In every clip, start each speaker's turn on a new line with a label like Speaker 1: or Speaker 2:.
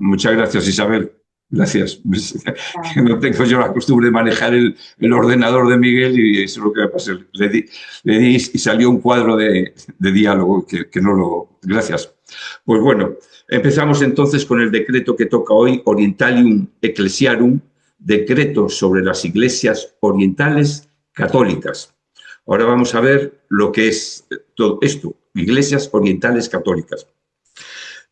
Speaker 1: Muchas gracias, Isabel. Gracias.
Speaker 2: Ah,
Speaker 1: Que no tengo yo la costumbre de manejar el ordenador de Miguel y eso es lo que me pasó. Le di y salió un cuadro de diálogo que no lo... Gracias. Pues bueno, empezamos entonces con el decreto que toca hoy, Orientalium Ecclesiarum, decreto sobre las iglesias orientales católicas. Ahora vamos a ver lo que es todo esto, iglesias orientales católicas.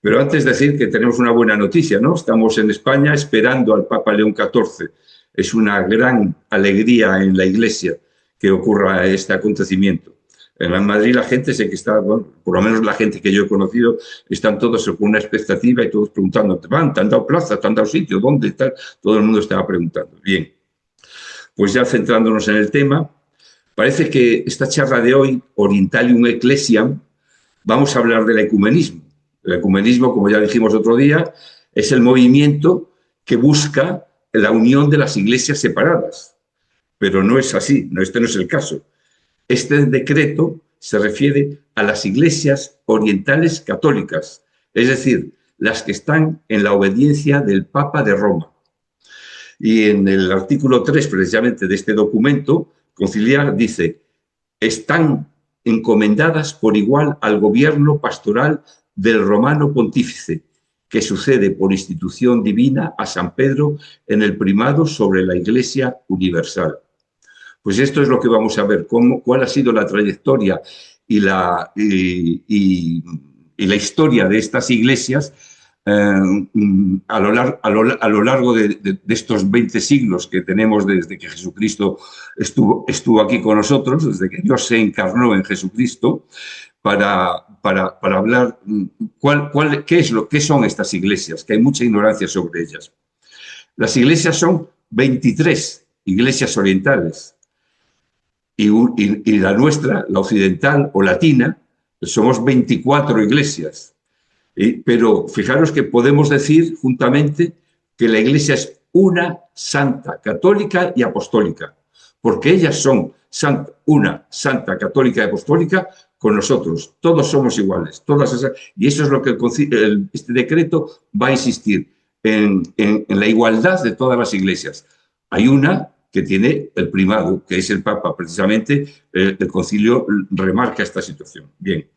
Speaker 1: Pero antes decir que tenemos una buena noticia, ¿no? Estamos en España esperando al Papa León XIV. Es una gran alegría en la Iglesia que ocurra este acontecimiento. En Madrid la gente sé que está, bueno, por lo menos la gente que yo he conocido, están todos con una expectativa y todos preguntando, ¿te van? ¿Te han dado plaza? ¿Te han dado sitio? ¿Dónde está? Todo el mundo estaba preguntando. Bien, pues ya centrándonos en el tema, parece que esta charla de hoy, Orientalium Ecclesiam, vamos a hablar del ecumenismo. El ecumenismo, como ya dijimos otro día, es el movimiento que busca la unión de las iglesias separadas. Pero no es así, no, este no es el caso. Este decreto se refiere a las iglesias orientales católicas, es decir, las que están en la obediencia del Papa de Roma. Y en el artículo 3, precisamente, de este documento conciliar, dice, están encomendadas por igual al gobierno pastoral del romano pontífice, que sucede por institución divina a San Pedro en el primado sobre la Iglesia universal. Pues esto es lo que vamos a ver, cuál ha sido la trayectoria y la historia de estas iglesias a lo largo de estos 20 siglos que tenemos desde que Jesucristo estuvo aquí con nosotros, desde que Dios se encarnó en Jesucristo, para hablar qué son estas iglesias, que hay mucha ignorancia sobre ellas. Las iglesias son 23 iglesias orientales y la nuestra, la occidental o latina, somos 24 iglesias. Pero fijaros que podemos decir juntamente que la Iglesia es una santa, católica y apostólica, porque ellas son una santa, católica y apostólica con nosotros. Todos somos iguales. Y eso es lo que este decreto va a insistir, en la igualdad de todas las iglesias. Hay una que tiene el primado, que es el Papa. Precisamente el concilio remarca esta situación. Bien.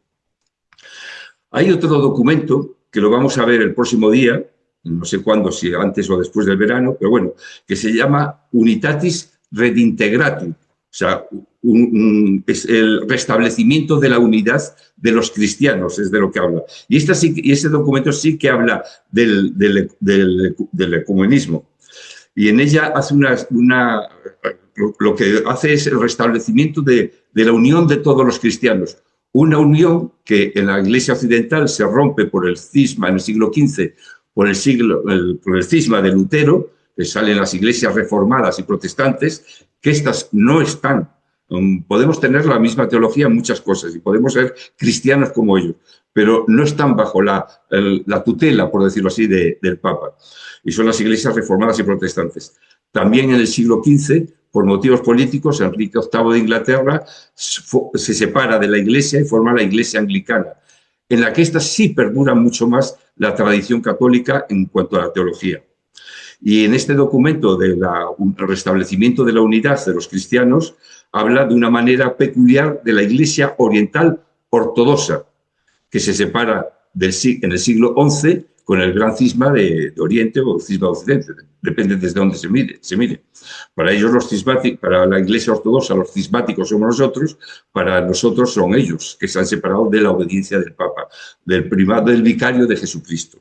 Speaker 1: Hay otro documento que lo vamos a ver el próximo día, no sé cuándo, si antes o después del verano, pero bueno, que se llama Unitatis Redintegratum, o sea, es el restablecimiento de la unidad de los cristianos, es de lo que habla. Y ese documento sí que habla del ecumenismo. Y en ella hace lo que hace es el restablecimiento de la unión de todos los cristianos. Una unión que en la Iglesia occidental se rompe por el cisma en el siglo XV, por el cisma de Lutero, que salen las iglesias reformadas y protestantes, que estas no están. Podemos tener la misma teología en muchas cosas y podemos ser cristianos como ellos, pero no están bajo la tutela, por decirlo así, del Papa. Y son las iglesias reformadas y protestantes. También en el siglo XV, por motivos políticos, Enrique VIII de Inglaterra se separa de la Iglesia y forma la Iglesia anglicana, en la que esta sí perdura mucho más la tradición católica en cuanto a la teología. Y en este documento del restablecimiento de la unidad de los cristianos, habla de una manera peculiar de la Iglesia oriental ortodoxa, que se separa en el siglo XI con el gran cisma de Oriente o cisma de Occidente, depende desde dónde se mire. Para ellos los cismáticos, para la Iglesia ortodoxa los cismáticos somos nosotros, para nosotros son ellos, que se han separado de la obediencia del Papa, del primado, del vicario de Jesucristo.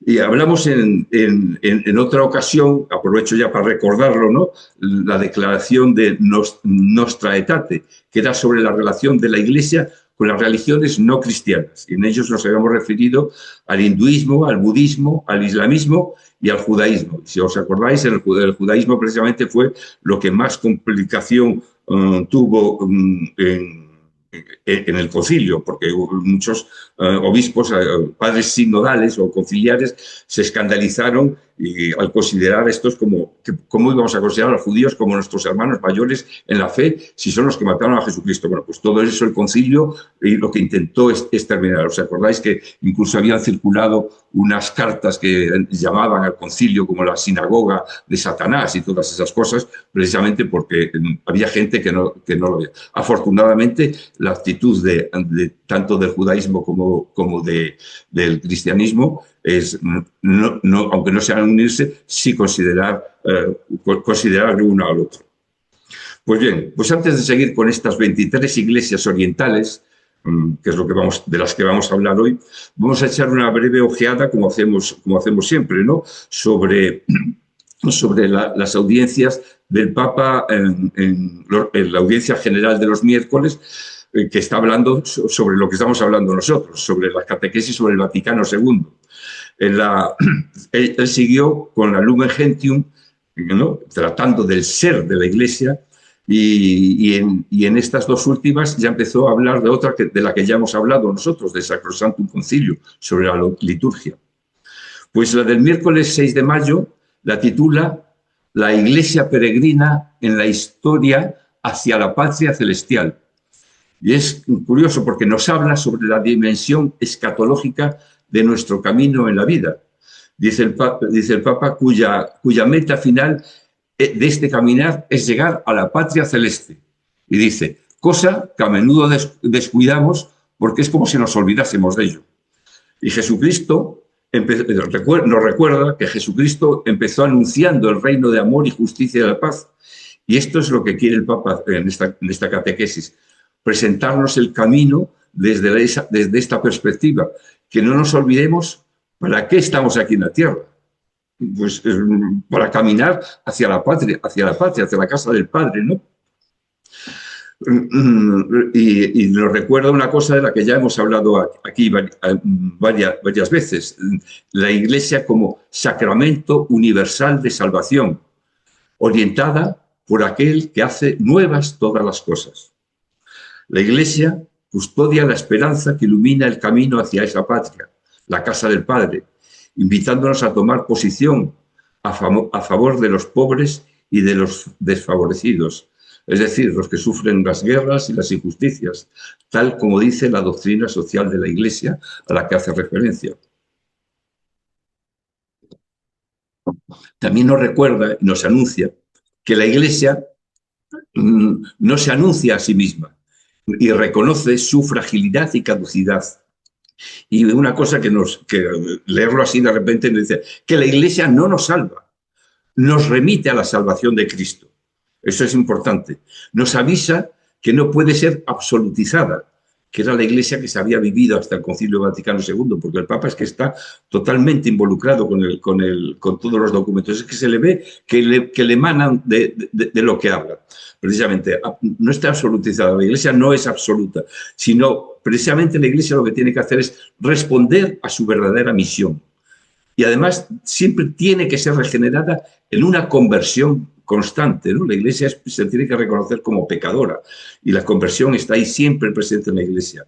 Speaker 1: Y hablamos en otra ocasión, aprovecho ya para recordarlo, ¿no?, la declaración de Nostra Aetate, que era sobre la relación de la Iglesia con las religiones no cristianas. Y en ellos nos habíamos referido al hinduismo, al budismo, al islamismo y al judaísmo. Si os acordáis, el judaísmo precisamente fue lo que más complicación tuvo en el concilio, porque muchos obispos, padres sinodales o conciliares, se escandalizaron Y al considerar estos ¿cómo íbamos a considerar a los judíos como nuestros hermanos mayores en la fe si son los que mataron a Jesucristo? Bueno, pues todo eso el concilio y lo que intentó es terminar. ¿Os acordáis que incluso habían circulado unas cartas que llamaban al concilio como la sinagoga de Satanás y todas esas cosas, precisamente porque había gente que no lo veía? Afortunadamente, la actitud tanto del judaísmo como del cristianismo es, aunque no sean unirse, sí considerar el uno al otro. Pues bien, pues antes de seguir con estas 23 iglesias orientales, que es de las que vamos a hablar hoy, vamos a echar una breve ojeada, como hacemos siempre, ¿no? sobre las audiencias del Papa en la audiencia general de los miércoles, que está hablando sobre lo que estamos hablando nosotros, sobre la catequesis sobre el Vaticano II. Él siguió con la Lumen Gentium, ¿no? Tratando del ser de la Iglesia, y en estas dos últimas ya empezó a hablar de otra de la que ya hemos hablado nosotros, de Sacrosanctum Concilium, sobre la liturgia. Pues la del miércoles 6 de mayo la titula La Iglesia peregrina en la historia hacia la patria celestial. Y es curioso porque nos habla sobre la dimensión escatológica de nuestro camino en la vida. Dice el Papa cuya meta final de este caminar es llegar a la patria celeste. Y dice, cosa que a menudo descuidamos porque es como si nos olvidásemos de ello. Y Jesucristo nos recuerda que Jesucristo empezó anunciando el reino de amor y justicia y de la paz. Y esto es lo que quiere el Papa en esta catequesis, presentarnos el camino desde esta perspectiva, que no nos olvidemos para qué estamos aquí en la tierra. Pues para caminar hacia la patria, hacia la casa del Padre, ¿no? Y nos recuerda una cosa de la que ya hemos hablado aquí varias veces, la Iglesia como sacramento universal de salvación, orientada por aquel que hace nuevas todas las cosas. La Iglesia custodia la esperanza que ilumina el camino hacia esa patria, la casa del Padre, invitándonos a tomar posición a favor de los pobres y de los desfavorecidos, es decir, los que sufren las guerras y las injusticias, tal como dice la doctrina social de la Iglesia a la que hace referencia. También nos recuerda y nos anuncia que la Iglesia no se anuncia a sí misma y reconoce su fragilidad y caducidad. Y una cosa que leerlo así de repente nos dice que la Iglesia no nos salva, nos remite a la salvación de Cristo. Eso es importante. Nos avisa que no puede ser absolutizada, que era la Iglesia que se había vivido hasta el Concilio Vaticano II, porque el Papa es que está totalmente involucrado con todos los documentos. Es que se le ve que le emanan de lo que habla. Precisamente, no está absolutizada, la Iglesia no es absoluta, sino precisamente la Iglesia lo que tiene que hacer es responder a su verdadera misión. Y además siempre tiene que ser regenerada en una conversión constante, ¿no? La Iglesia se tiene que reconocer como pecadora y la conversión está ahí siempre presente en la Iglesia,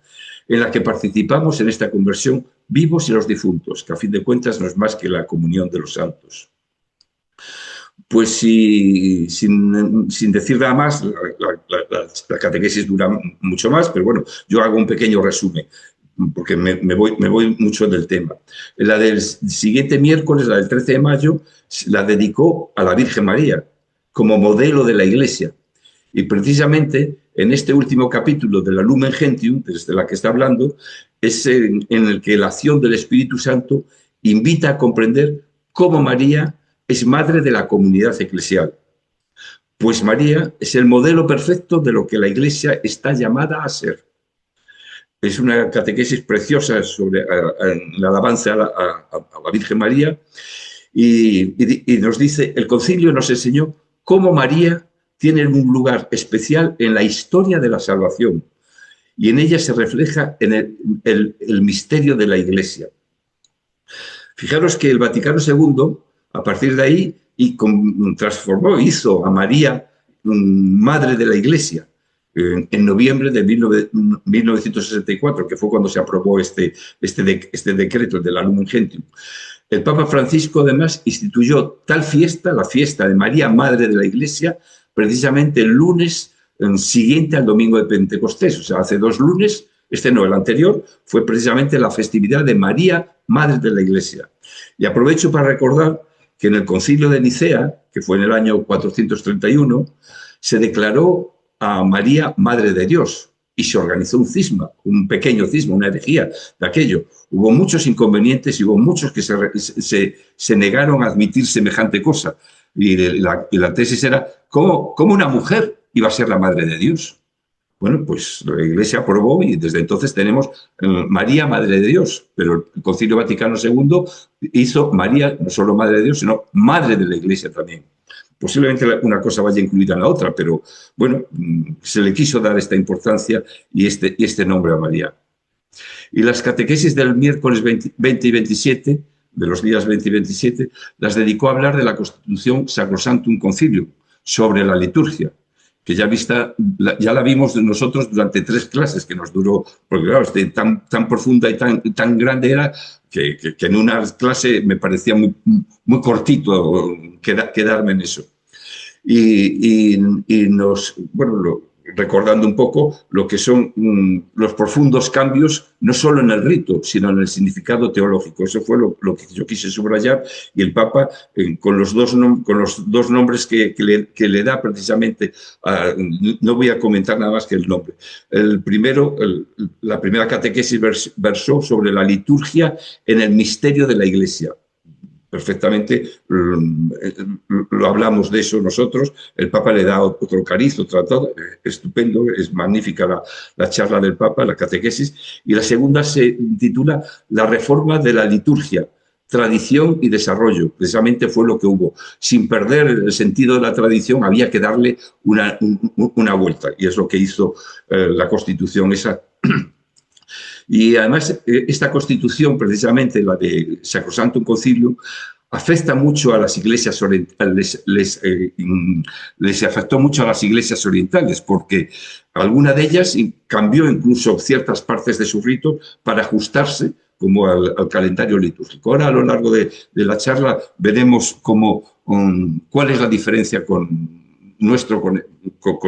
Speaker 1: en la que participamos en esta conversión vivos y los difuntos, que a fin de cuentas no es más que la comunión de los santos. Pues sin decir nada más, la catequesis dura mucho más, pero bueno, yo hago un pequeño resumen, porque me voy mucho del tema. La del siguiente miércoles, la del 13 de mayo, la dedicó a la Virgen María, como modelo de la Iglesia. Y precisamente en este último capítulo de la Lumen Gentium, desde la que está hablando, es en el que la acción del Espíritu Santo invita a comprender cómo María es madre de la comunidad eclesial. Pues María es el modelo perfecto de lo que la Iglesia está llamada a ser. Es una catequesis preciosa sobre la alabanza a la Virgen María y nos dice, el concilio nos enseñó cómo María tiene un lugar especial en la historia de la salvación y en ella se refleja en el misterio de la Iglesia. Fijaros que el Vaticano II, a partir de ahí, hizo a María madre de la Iglesia en noviembre de 1964, que fue cuando se aprobó este decreto de la Lumen Gentium. El Papa Francisco, además, instituyó tal fiesta, la fiesta de María, Madre de la Iglesia, precisamente el lunes siguiente al domingo de Pentecostés. O sea, hace 2 lunes, este no, el anterior, fue precisamente la festividad de María, Madre de la Iglesia. Y aprovecho para recordar que en el Concilio de Nicea, que fue en el año 431, se declaró a María Madre de Dios y se organizó un cisma, un pequeño cisma, una herejía de aquello. Hubo muchos inconvenientes y hubo muchos que se negaron a admitir semejante cosa. Y la tesis era, ¿cómo una mujer iba a ser la Madre de Dios? Bueno, pues la Iglesia aprobó y desde entonces tenemos María, Madre de Dios, pero el Concilio Vaticano II hizo María no solo Madre de Dios, sino Madre de la Iglesia también. Posiblemente una cosa vaya incluida en la otra, pero bueno, se le quiso dar esta importancia y este nombre a María. Y las catequesis del miércoles 20 y 27, de los días 20 y 27, las dedicó a hablar de la Constitución Sacrosanctum Concilium, sobre la liturgia, que ya la vimos nosotros durante 3 clases que nos duró, porque claro, tan profunda y tan grande era que en una clase me parecía muy cortito quedarme en eso. Y recordando un poco lo que son los profundos cambios, no solo en el rito, sino en el significado teológico. Eso fue lo que yo quise subrayar, y el Papa, con los dos nombres que le da precisamente, no voy a comentar nada más que el nombre. El primero, la primera catequesis versó sobre la liturgia en el misterio de la Iglesia. Perfectamente lo hablamos de eso nosotros, el Papa le da otro cariz, otro tratado, estupendo, es magnífica la charla del Papa, la catequesis, y la segunda se titula La reforma de la liturgia, tradición y desarrollo. Precisamente fue lo que hubo. Sin perder el sentido de la tradición, había que darle una vuelta, y es lo que hizo la Constitución esa. Y además, esta Constitución, precisamente la de Sacrosanctum Concilium, afecta mucho a las iglesias orientales, les afectó mucho a las iglesias orientales, porque alguna de ellas cambió incluso ciertas partes de su rito para ajustarse como al calendario litúrgico. Ahora, a lo largo de la charla, veremos cuál es la diferencia con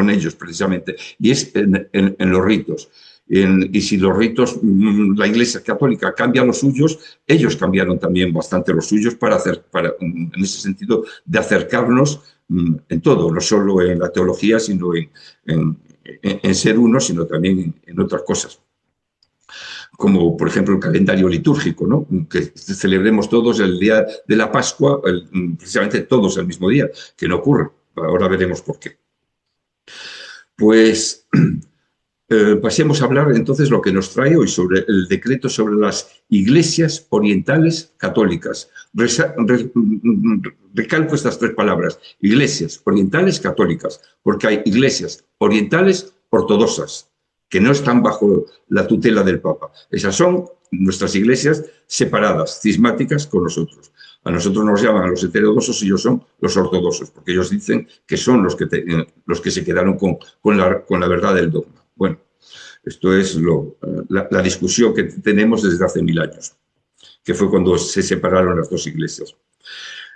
Speaker 1: ellos, precisamente, y es en los ritos. Y si los ritos, la Iglesia Católica cambia los suyos, ellos cambiaron también bastante los suyos en ese sentido de acercarnos en todo, no solo en la teología, sino en ser uno, sino también en otras cosas. Como, por ejemplo, el calendario litúrgico, ¿no? Que celebremos todos el día de la Pascua, precisamente todos el mismo día, que no ocurre. Ahora veremos por qué. Pues pasemos a hablar entonces lo que nos trae hoy sobre el decreto sobre las iglesias orientales católicas. Recalco estas 3 palabras, iglesias orientales católicas, porque hay iglesias orientales ortodoxas, que no están bajo la tutela del Papa. Esas son nuestras iglesias separadas, cismáticas con nosotros. A nosotros nos llaman los heterodoxos y ellos son los ortodoxos, porque ellos dicen que son los que se quedaron con la verdad del dogma. Bueno, esto es la discusión que tenemos desde hace 1000 años, que fue cuando se separaron las 2 iglesias.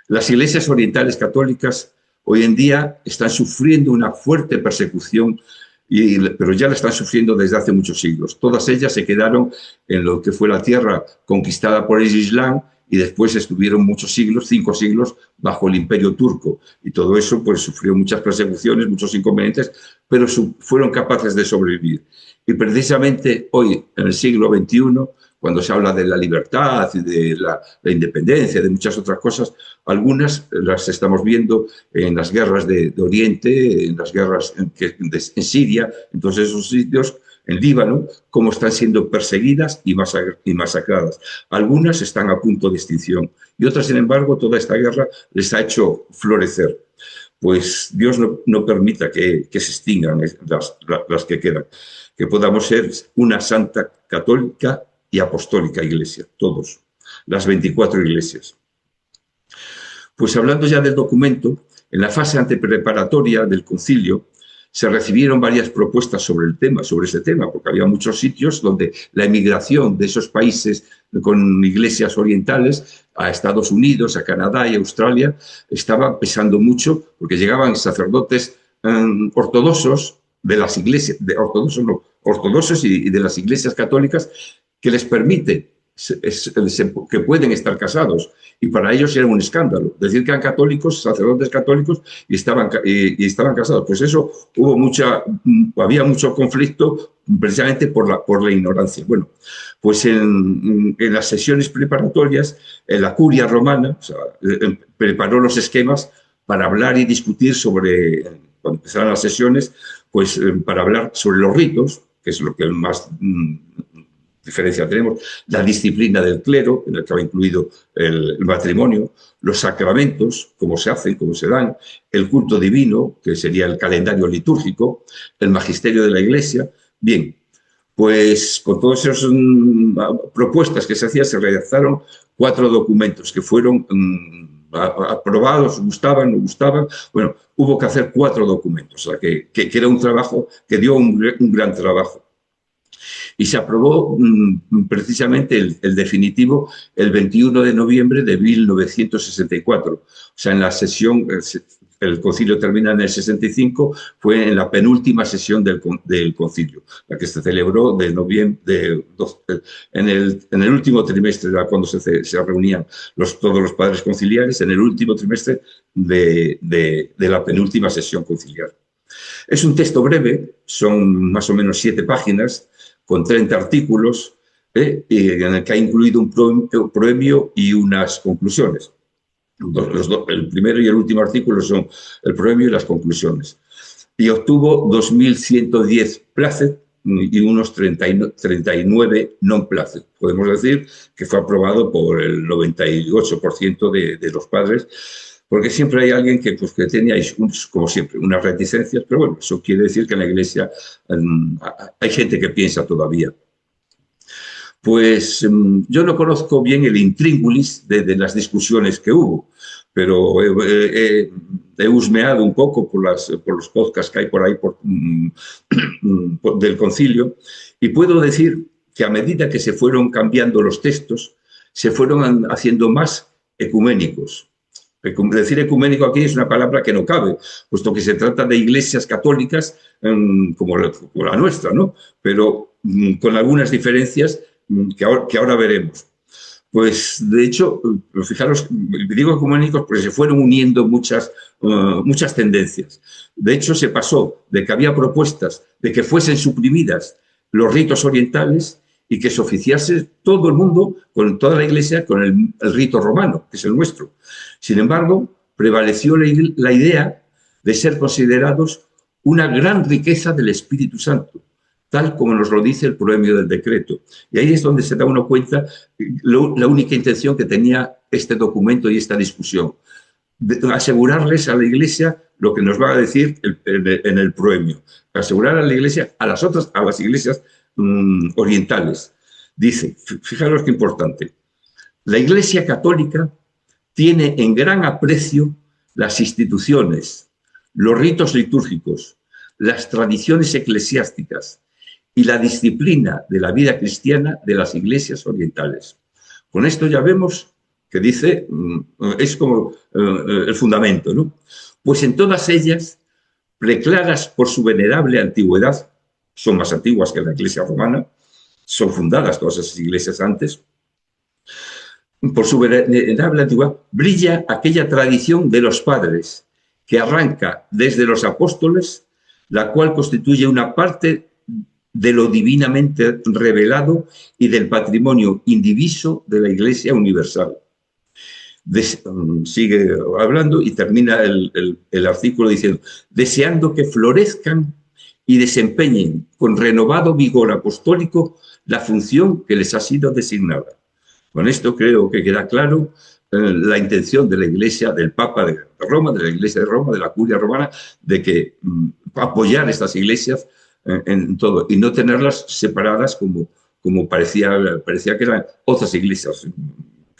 Speaker 1: Las iglesias orientales católicas hoy en día están sufriendo una fuerte persecución, pero ya la están sufriendo desde hace muchos siglos. Todas ellas se quedaron en lo que fue la tierra conquistada por el Islam, y después estuvieron muchos siglos, 5 siglos, bajo el Imperio turco. Y todo eso pues sufrió muchas persecuciones, muchos inconvenientes, pero fueron capaces de sobrevivir. Y precisamente hoy, en el siglo XXI, cuando se habla de la libertad y de la independencia, de muchas otras cosas, algunas las estamos viendo en las guerras de Oriente, en las guerras en Siria, en todos esos sitios, en Líbano, cómo están siendo perseguidas y masacradas. Algunas están a punto de extinción y otras, sin embargo, toda esta guerra les ha hecho florecer. Pues Dios no permita que se extingan las que quedan, que podamos ser una santa católica y apostólica iglesia, todos, las 24 iglesias. Pues hablando ya del documento, en la fase antepreparatoria del concilio, se recibieron varias propuestas sobre ese tema, porque había muchos sitios donde la emigración de esos países con iglesias orientales a Estados Unidos, a Canadá y a Australia estaba pesando mucho, porque llegaban sacerdotes ortodoxos de las iglesias, ortodoxos y de las iglesias católicas, que les permite que pueden estar casados, y para ellos era un escándalo decir que eran católicos, sacerdotes católicos, y estaban casados. Pues eso había mucho conflicto precisamente por la ignorancia. Bueno, pues en las sesiones preparatorias, en la curia romana, o sea, preparó los esquemas para hablar y discutir sobre, cuando empezaron las sesiones, pues para hablar sobre los ritos, que es lo que más diferencia tenemos, la disciplina del clero, en el que va incluido el matrimonio, los sacramentos, cómo se hacen, cómo se dan, el culto divino, que sería el calendario litúrgico, el magisterio de la Iglesia. Bien, pues con todas esas propuestas que se hacían, se redactaron 4 documentos que fueron aprobados, gustaban, no gustaban. Bueno, hubo que hacer 4 documentos, o sea, que era un trabajo que dio un gran trabajo. Y se aprobó precisamente el definitivo el 21 de noviembre de 1964. O sea, en la sesión, el concilio termina en el 65, fue en la penúltima sesión del concilio, la que se celebró en el último trimestre, cuando se reunían todos los padres conciliares, en el último trimestre de la penúltima sesión conciliar. Es un texto breve, son más o menos 7 páginas, con 30 artículos, en el que ha incluido un proemio y unas conclusiones. El primero y el último artículo son el proemio y las conclusiones. Y obtuvo 2.110 placet y unos 39 non placet. Podemos decir que fue aprobado por el 98% de los padres, porque siempre hay alguien que tenía, como siempre, unas reticencias, pero bueno, eso quiere decir que en la Iglesia hay gente que piensa todavía. Pues yo no conozco bien el intríngulis de las discusiones que hubo, pero he husmeado un poco por los podcasts que hay por ahí del concilio, y puedo decir que a medida que se fueron cambiando los textos, se fueron haciendo más ecuménicos. Decir ecuménico aquí es una palabra que no cabe, puesto que se trata de iglesias católicas como la nuestra, ¿no? Pero con algunas diferencias que ahora veremos. Pues, de hecho, fijaros, digo ecuménicos porque se fueron uniendo muchas tendencias. De hecho, se pasó de que había propuestas de que fuesen suprimidas los ritos orientales y que se oficiase todo el mundo, con toda la Iglesia, con el rito romano, que es el nuestro. Sin embargo, prevaleció la idea de ser considerados una gran riqueza del Espíritu Santo, tal como nos lo dice el proemio del decreto. Y ahí es donde se da uno cuenta la única intención que tenía este documento y esta discusión, asegurarles a la Iglesia lo que nos va a decir en el proemio, asegurar a la Iglesia, a las iglesias orientales. Dice, fijaros qué importante, la Iglesia católica tiene en gran aprecio las instituciones, los ritos litúrgicos, las tradiciones eclesiásticas y la disciplina de la vida cristiana de las iglesias orientales. Con esto ya vemos que dice, es como el fundamento, ¿no? Pues en todas ellas, preclaras por su venerable antigüedad, son más antiguas que la Iglesia romana, son fundadas todas esas iglesias antes, por su venerable antigüedad, brilla aquella tradición de los padres que arranca desde los apóstoles, la cual constituye una parte de lo divinamente revelado y del patrimonio indiviso de la Iglesia universal. Sigue hablando y termina el artículo diciendo, deseando que florezcan y desempeñen con renovado vigor apostólico la función que les ha sido designada. Con esto creo que queda claro la intención de la Iglesia, del Papa de Roma, de la Iglesia de Roma, de la Curia romana, de que apoyar estas iglesias en todo y no tenerlas separadas como parecía que eran otras iglesias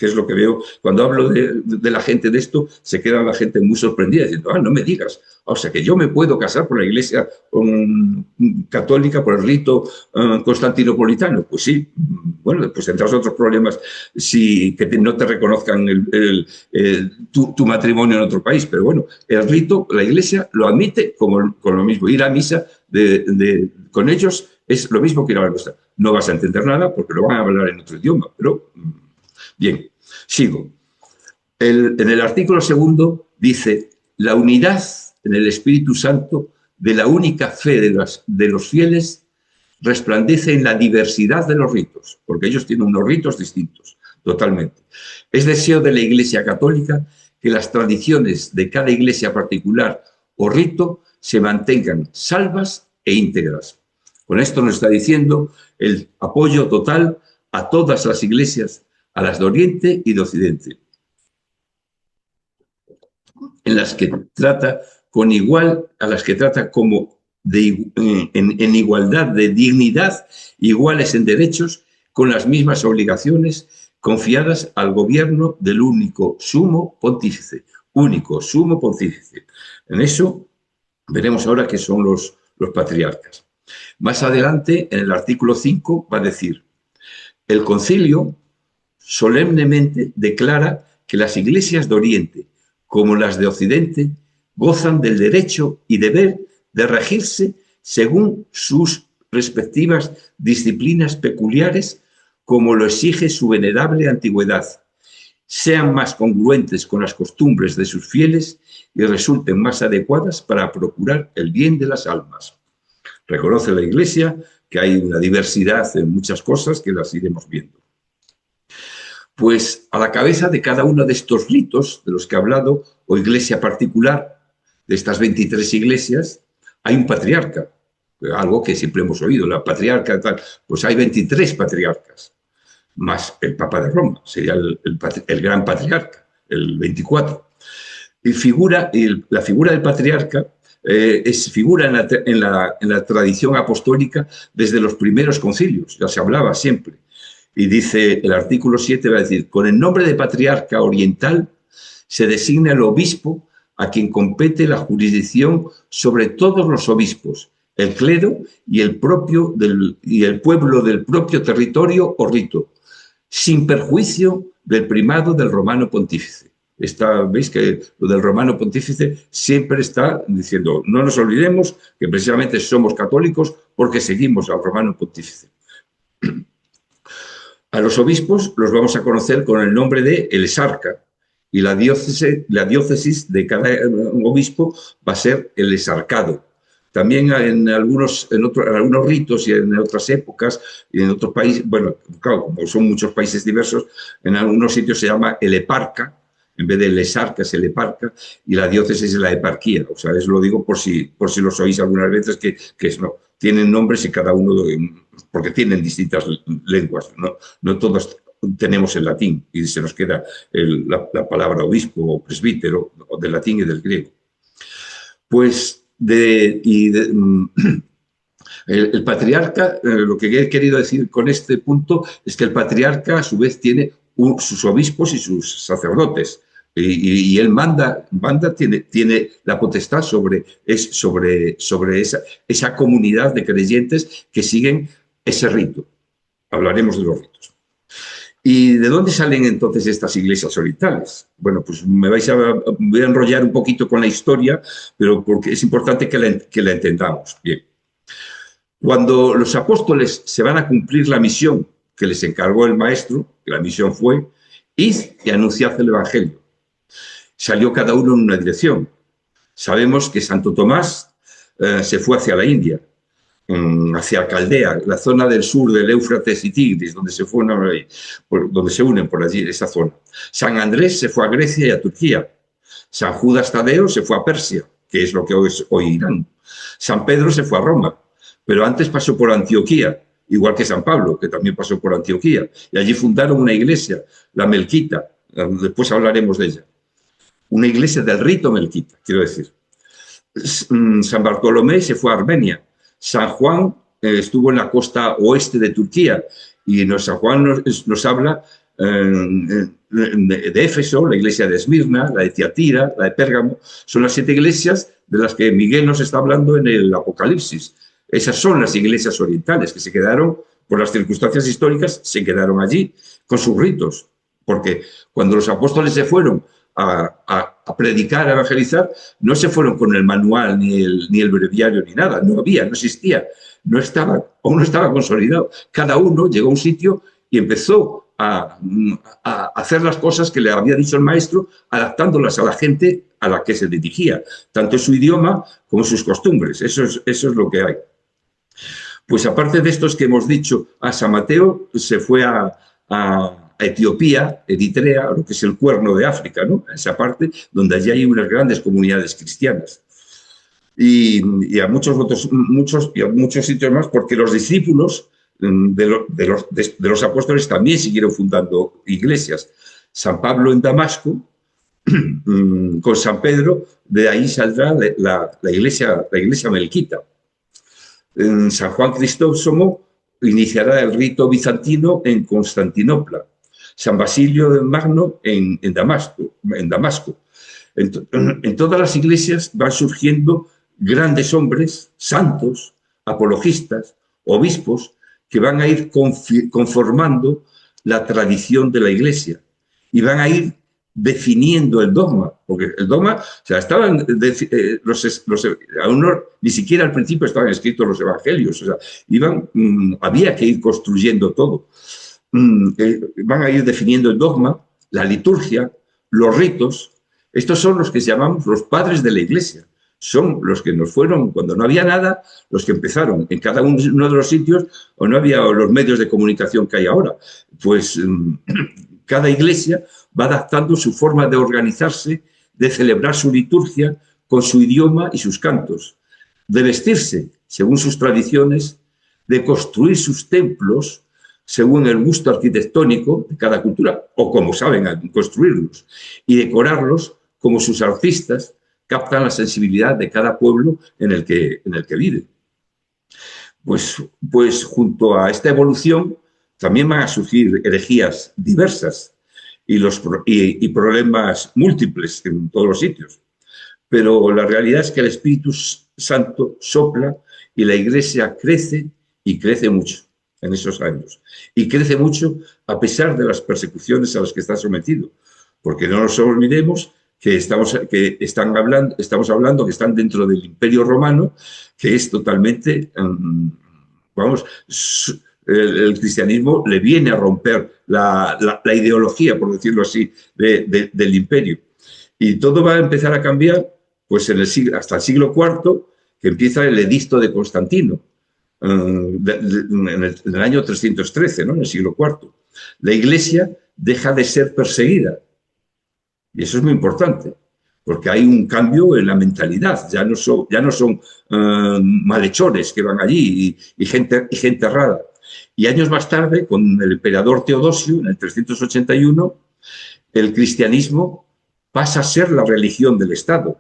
Speaker 1: que es lo que veo. Cuando hablo de la gente de esto, se queda la gente muy sorprendida, diciendo, no me digas, o sea, que yo me puedo casar por la Iglesia católica, por el rito constantinopolitano. Pues sí, bueno, pues tendrás otros problemas si que no te reconozcan tu matrimonio en otro país, pero bueno, el rito, la Iglesia lo admite con lo mismo. Ir a misa con ellos es lo mismo que ir a la nuestra. No vas a entender nada porque lo van a hablar en otro idioma, pero bien, sigo. En el artículo 2 dice, la unidad en el Espíritu Santo de la única fe de los fieles resplandece en la diversidad de los ritos, porque ellos tienen unos ritos distintos, totalmente. Es deseo de la Iglesia Católica que las tradiciones de cada iglesia particular o rito se mantengan salvas e íntegras. Con esto nos está diciendo el apoyo total a todas las iglesias, a las de Oriente y de Occidente, en las que trata con igual, a las que trata como en igualdad de dignidad, iguales en derechos, con las mismas obligaciones confiadas al gobierno del único sumo pontífice. Único sumo pontífice. En eso veremos ahora qué son los patriarcas. Más adelante, en el artículo 5, va a decir, el concilio solemnemente declara que las iglesias de Oriente, como las de Occidente, gozan del derecho y deber de regirse según sus respectivas disciplinas peculiares, como lo exige su venerable antigüedad, sean más congruentes con las costumbres de sus fieles y resulten más adecuadas para procurar el bien de las almas. Reconoce la Iglesia que hay una diversidad en muchas cosas que las iremos viendo. Pues a la cabeza de cada uno de estos ritos de los que he hablado, o iglesia particular, de estas 23 iglesias, hay un patriarca, algo que siempre hemos oído, la patriarca tal, pues hay 23 patriarcas, más el Papa de Roma, sería el gran patriarca, el 24. Y la figura del patriarca figura en la tradición apostólica desde los primeros concilios, ya se hablaba siempre. Y dice el artículo 7, va a decir, con el nombre de patriarca oriental se designa el obispo a quien compete la jurisdicción sobre todos los obispos, el clero y el pueblo del propio territorio o rito, sin perjuicio del primado del romano pontífice. Veis que lo del romano pontífice siempre está diciendo, no nos olvidemos que precisamente somos católicos porque seguimos al romano pontífice. A los obispos los vamos a conocer con el nombre de el exarca y la diócesis de cada obispo va a ser el exarcado. También en algunos ritos y en otras épocas y en otros países, bueno, claro, como son muchos países diversos, en algunos sitios se llama el eparca, en vez de el exarca es el eparca y la diócesis es la eparquía. O sea, eso lo digo por si los oís algunas veces que no, tienen nombres y cada uno, porque tienen distintas lenguas, no todos tenemos el latín y se nos queda la palabra obispo o presbítero del latín y del griego. Pues el patriarca, lo que he querido decir con este punto es que el patriarca a su vez tiene sus obispos y sus sacerdotes y él tiene la potestad sobre esa comunidad de creyentes que siguen ese rito. Hablaremos de los ritos. ¿Y de dónde salen entonces estas iglesias orientales? Bueno, pues voy a enrollar un poquito con la historia, pero porque es importante que la entendamos bien. Cuando los apóstoles se van a cumplir la misión que les encargó el maestro, que la misión fue, id y anunciad el evangelio. Salió cada uno en una dirección. Sabemos que Santo Tomás se fue hacia la India, hacia Caldea, la zona del sur del Éufrates y Tigris, donde se unen por allí, esa zona. San Andrés se fue a Grecia y a Turquía. San Judas Tadeo se fue a Persia, que es lo que es hoy Irán. San Pedro se fue a Roma, pero antes pasó por Antioquía, igual que San Pablo, que también pasó por Antioquía. Y allí fundaron una iglesia, la Melquita, después hablaremos de ella. Una iglesia del rito melquita, quiero decir. San Bartolomé se fue a Armenia. San Juan estuvo en la costa oeste de Turquía y San Juan nos habla de Éfeso, la iglesia de Esmirna, la de Tiatira, la de Pérgamo. Son las 7 iglesias de las que Miguel nos está hablando en el Apocalipsis. Esas son las iglesias orientales que se quedaron, por las circunstancias históricas, se quedaron allí con sus ritos. Porque cuando los apóstoles se fueron a predicar, a evangelizar, no se fueron con el manual, ni el breviario, ni nada. No había, no existía. Aún no estaba consolidado. Cada uno llegó a un sitio y empezó a hacer las cosas que le había dicho el maestro, adaptándolas a la gente a la que se dirigía, tanto en su idioma como en sus costumbres. Eso es lo que hay. Pues aparte de estos que hemos dicho, a San Mateo se fue a Etiopía, Eritrea, lo que es el Cuerno de África, ¿no? Esa parte donde allí hay unas grandes comunidades cristianas. Y a muchos sitios más, porque los discípulos de los apóstoles también siguieron fundando iglesias. San Pablo en Damasco, con San Pedro, de ahí saldrá la iglesia melquita. San Juan Crisóstomo iniciará el rito bizantino en Constantinopla. San Basilio de Magno en Damasco. En todas las iglesias van surgiendo grandes hombres, santos, apologistas, obispos, que van a ir conformando la tradición de la iglesia y van a ir definiendo el dogma, porque el dogma, o sea, estaban, aún no, ni siquiera al principio estaban escritos los evangelios, o sea, había que ir construyendo todo. Van a ir definiendo el dogma, la liturgia, los ritos. Estos son los que llamamos los padres de la iglesia. Son los que nos fueron, cuando no había nada, los que empezaron en cada uno de los sitios, o no había los medios de comunicación que hay ahora. Pues cada iglesia va adaptando su forma de organizarse, de celebrar su liturgia con su idioma y sus cantos, de vestirse según sus tradiciones, de construir sus templos según el gusto arquitectónico de cada cultura, o como saben construirlos, y decorarlos como sus artistas captan la sensibilidad de cada pueblo en el que vive. Pues junto a esta evolución también van a surgir herejías diversas y problemas múltiples en todos los sitios. Pero la realidad es que el Espíritu Santo sopla y la Iglesia crece y crece mucho en esos años. Y crece mucho a pesar de las persecuciones a las que está sometido. Porque no nos olvidemos que estamos hablando que están dentro del Imperio Romano, que es totalmente, el cristianismo le viene a romper la ideología, por decirlo así, del imperio. Y todo va a empezar a cambiar pues hasta el siglo IV, que empieza el edicto de Constantino, en el año 313, ¿no? En el siglo IV. La Iglesia deja de ser perseguida. Y eso es muy importante, porque hay un cambio en la mentalidad. Ya no son malhechores que van allí y gente errada. Y años más tarde, con el emperador Teodosio, en el 381, el cristianismo pasa a ser la religión del Estado.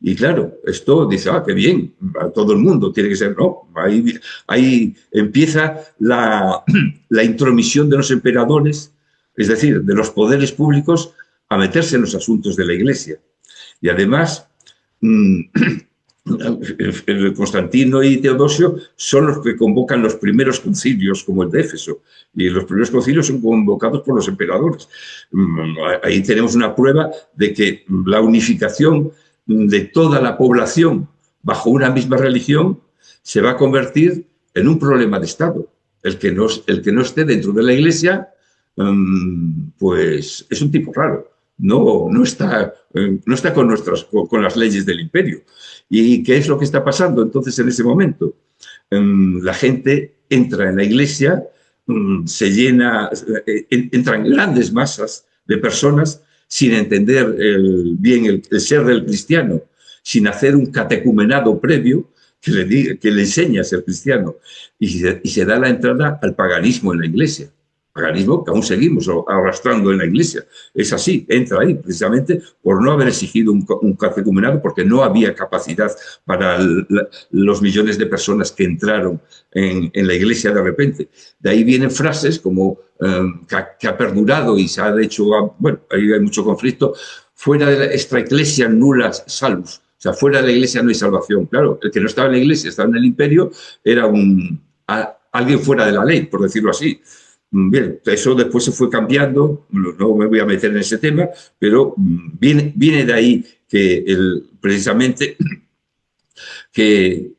Speaker 1: Y claro, esto dice, qué bien, a todo el mundo tiene que ser, no. Ahí empieza la intromisión de los emperadores, es decir, de los poderes públicos, a meterse en los asuntos de la Iglesia. Y además, Constantino y Teodosio son los que convocan los primeros concilios, como el de Éfeso. Y los primeros concilios son convocados por los emperadores. Ahí tenemos una prueba de que la unificación de toda la población bajo una misma religión se va a convertir en un problema de Estado. El que no esté dentro de la Iglesia, pues es un tipo raro. No está con las leyes del imperio. ¿Y qué es lo que está pasando entonces en ese momento? La gente entra en la iglesia, entran grandes masas de personas sin entender bien el ser del cristiano, sin hacer un catecumenado previo que le enseñe a ser cristiano. Y se da la entrada al paganismo en la iglesia. paganismo que aún seguimos arrastrando en la Iglesia. Es así, entra ahí precisamente por no haber exigido un catecumenado, porque no había capacidad para los millones de personas que entraron en la Iglesia de repente. De ahí vienen frases como que ha perdurado y se ha hecho, bueno, ahí hay mucho conflicto, fuera de la extra ecclesia nulla salus. O sea, fuera de la Iglesia no hay salvación. Claro, el que no estaba en la Iglesia, estaba en el imperio, era alguien fuera de la ley, por decirlo así. Bien, eso después se fue cambiando, no me voy a meter en ese tema, pero viene de ahí que precisamente que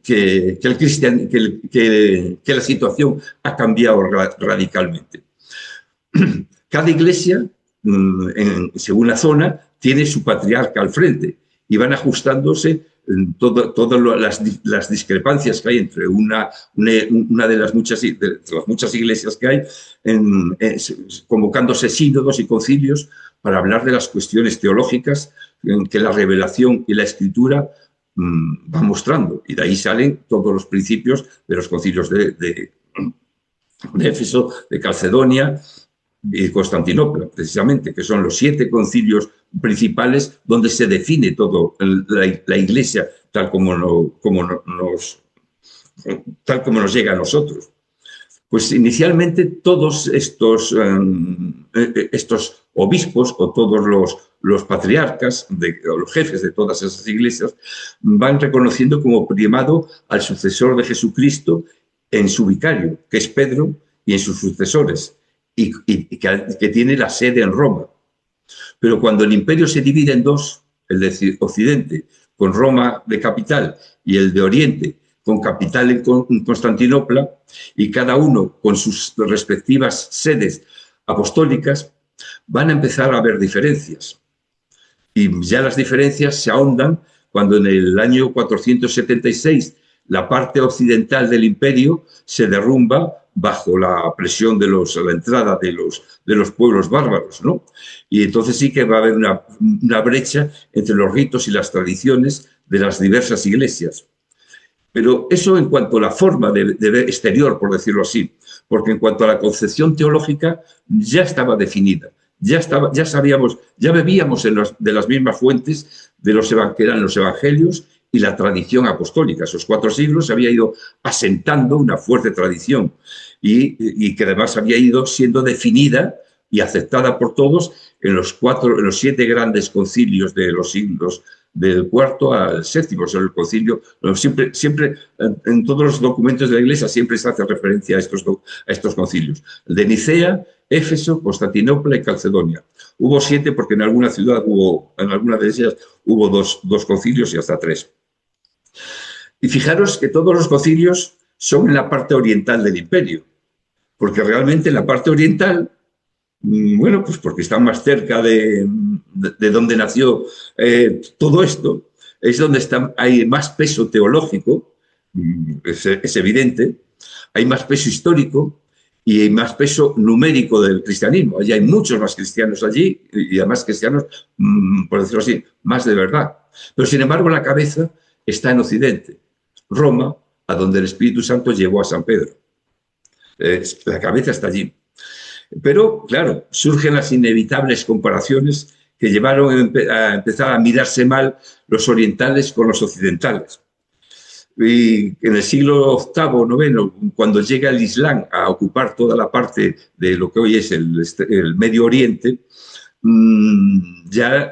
Speaker 1: la situación ha cambiado radicalmente. Cada iglesia, según la zona, tiene su patriarca al frente y van ajustándose todas las discrepancias que hay entre una de las muchas iglesias que hay, convocándose sínodos y concilios para hablar de las cuestiones teológicas que la revelación y la escritura van mostrando. Y de ahí salen todos los principios de los concilios de Éfeso, de Calcedonia y Constantinopla, precisamente, que son los 7 concilios principales donde se define todo la Iglesia tal como nos llega a nosotros. Pues inicialmente todos estos obispos o todos los patriarcas, o los jefes de todas esas iglesias, van reconociendo como primado al sucesor de Jesucristo en su vicario, que es Pedro, y en sus sucesores, y que tiene la sede en Roma. Pero cuando el imperio se divide en dos, el de Occidente, con Roma de capital, y el de Oriente, con capital en Constantinopla, y cada uno con sus respectivas sedes apostólicas, van a empezar a haber diferencias. Y ya las diferencias se ahondan cuando en el año 476 la parte occidental del imperio se derrumba bajo la presión de la entrada de los pueblos bárbaros, ¿no? Y entonces sí que va a haber una brecha entre los ritos y las tradiciones de las diversas iglesias. Pero eso en cuanto a la forma de ver exterior, por decirlo así, porque en cuanto a la concepción teológica ya estaba definida, ya sabíamos, ya bebíamos de las mismas fuentes que eran los evangelios y la tradición apostólica. Esos 4 siglos se había ido asentando una fuerte tradición y que además había ido siendo definida y aceptada por todos en los 7 grandes concilios de los siglos del IV al VII, o sea, el concilio, siempre en todos los documentos de la Iglesia siempre se hace referencia a estos concilios. El de Nicea, Éfeso, Constantinopla y Calcedonia. Hubo 7 porque en alguna ciudad en alguna de ellas hubo dos concilios y hasta 3. Y fijaros que todos los concilios son en la parte oriental del imperio, porque realmente en la parte oriental, bueno, pues porque están más cerca de donde nació todo esto, es donde hay más peso teológico, es evidente, hay más peso histórico y hay más peso numérico del cristianismo. Allí hay muchos más cristianos allí y además cristianos, por decirlo así, más de verdad. Pero sin embargo la cabeza está en Occidente, Roma, a donde el Espíritu Santo llevó a San Pedro. La cabeza está allí. Pero, claro, surgen las inevitables comparaciones que llevaron a empezar a mirarse mal los orientales con los occidentales. Y en el siglo VIII, IX, cuando llega el Islam a ocupar toda la parte de lo que hoy es el Medio Oriente, ya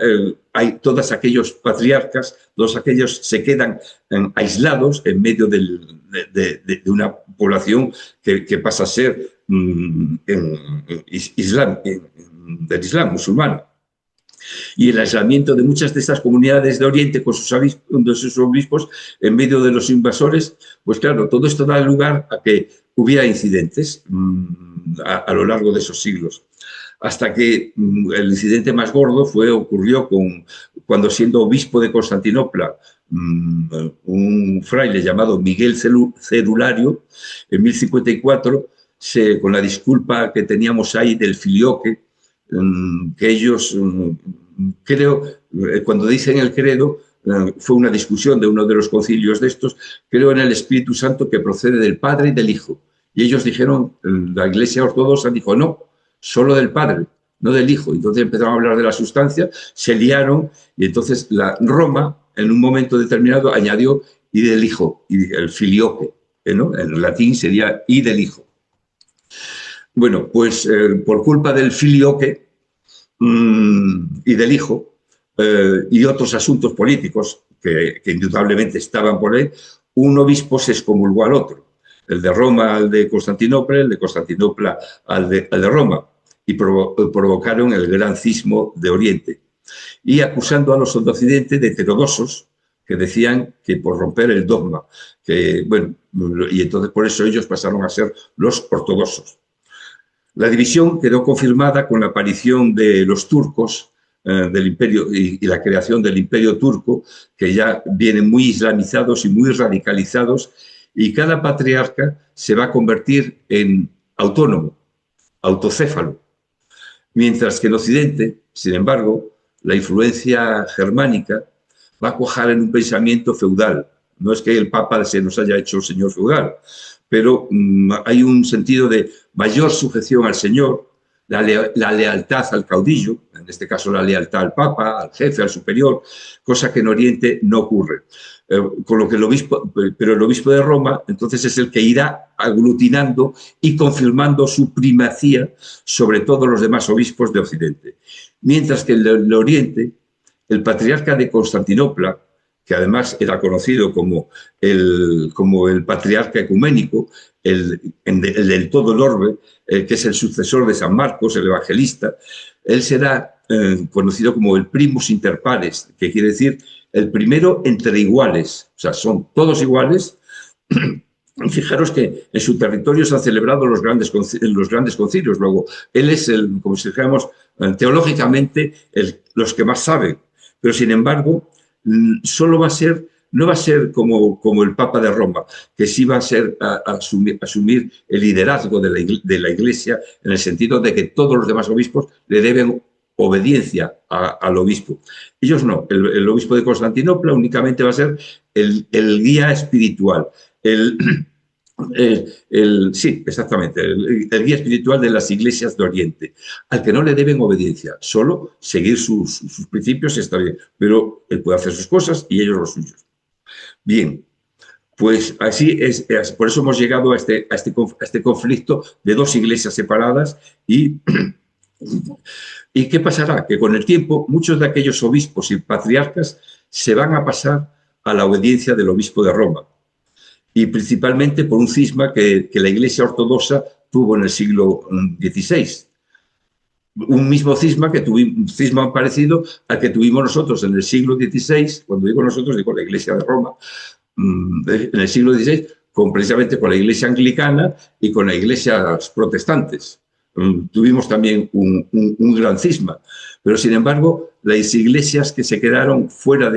Speaker 1: hay todos aquellos patriarcas, todos aquellos se quedan aislados en medio de una población que pasa a ser del Islam musulmán. Y el aislamiento de muchas de estas comunidades de Oriente con sus obispos en medio de los invasores, pues claro, todo esto da lugar a que hubiera incidentes a lo largo de esos siglos. Hasta que el incidente más gordo ocurrió cuando, siendo obispo de Constantinopla, un fraile llamado Miguel Cedulario, en 1054, con la disculpa que teníamos ahí del filioque, que ellos, creo, cuando dicen el credo, fue una discusión de uno de los concilios de estos, creo en el Espíritu Santo que procede del Padre y del Hijo. Y ellos dijeron, la Iglesia Ortodoxa dijo, no, solo del Padre, no del Hijo. Entonces empezaron a hablar de la sustancia, se liaron y entonces Roma, en un momento determinado, añadió y del Hijo, y el filioque, ¿no? En latín sería y del Hijo. Bueno, pues por culpa del filioque y del Hijo y otros asuntos políticos que indudablemente estaban por ahí, un obispo se excomulgó al otro. El de Roma al de Constantinopla, el de Constantinopla al de Roma, y provocaron el gran cismo de Oriente. Y acusando a los de Occidente de heterodoxos, que decían que por romper el dogma, que, bueno, y entonces por eso ellos pasaron a ser los ortodoxos. La división quedó confirmada con la aparición de los turcos del imperio y la creación del imperio turco, que ya vienen muy islamizados y muy radicalizados, y cada patriarca se va a convertir en autónomo, autocéfalo. Mientras que en Occidente, sin embargo, la influencia germánica va a cuajar en un pensamiento feudal. No es que el Papa se nos haya hecho señor feudal, pero hay un sentido de mayor sujeción al Señor, la lealtad al caudillo, en este caso la lealtad al Papa, al jefe, al superior, cosa que en Oriente no ocurre. Con lo que el obispo de Roma entonces es el que irá aglutinando y confirmando su primacía sobre todos los demás obispos de Occidente. Mientras que en el Oriente, el patriarca de Constantinopla, que además era conocido como el patriarca ecuménico, el del todo el orbe, que es el sucesor de San Marcos, el evangelista, él será conocido como el primus inter pares, que quiere decir el primero entre iguales, o sea, son todos iguales. Fijaros que en su territorio se han celebrado los grandes concilios. Luego, él es, como si dijéramos, teológicamente, los que más saben. Pero, sin embargo, no va a ser como el Papa de Roma, que sí va a ser asumir el liderazgo de la Iglesia, en el sentido de que todos los demás obispos le deben obediencia al obispo. Ellos no. El obispo de Constantinopla únicamente va a ser el guía espiritual, sí, exactamente, el guía espiritual de las iglesias de Oriente, al que no le deben obediencia, solo seguir sus principios está bien, pero él puede hacer sus cosas y ellos los suyos. Bien, pues así es, por eso hemos llegado a este conflicto de dos iglesias separadas ¿Y qué pasará? Que con el tiempo muchos de aquellos obispos y patriarcas se van a pasar a la obediencia del obispo de Roma, y principalmente por un cisma que la Iglesia ortodoxa tuvo en el siglo XVI. Un mismo cisma un cisma parecido al que tuvimos nosotros en el siglo XVI, cuando digo nosotros, digo la Iglesia de Roma, en el siglo XVI, precisamente con la Iglesia anglicana y con las iglesias protestantes. Tuvimos también un gran cisma, pero sin embargo las iglesias que se quedaron fuera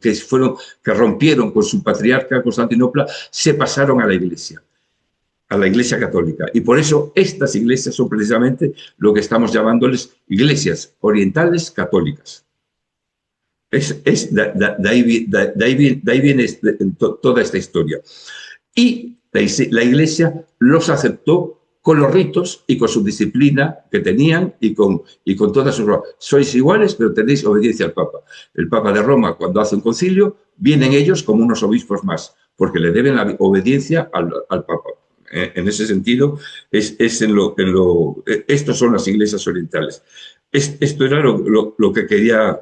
Speaker 1: que rompieron con su patriarca Constantinopla, se pasaron a la Iglesia católica, y por eso estas iglesias son precisamente lo que estamos llamándoles iglesias orientales católicas. De ahí viene toda esta historia. Y la Iglesia los aceptó con los ritos y con su disciplina que tenían y con todas sus... Sois iguales, pero tenéis obediencia al Papa. El Papa de Roma, cuando hace un concilio, vienen ellos como unos obispos más, porque le deben la obediencia al Papa. En ese sentido, estos son las iglesias orientales. Esto era lo que quería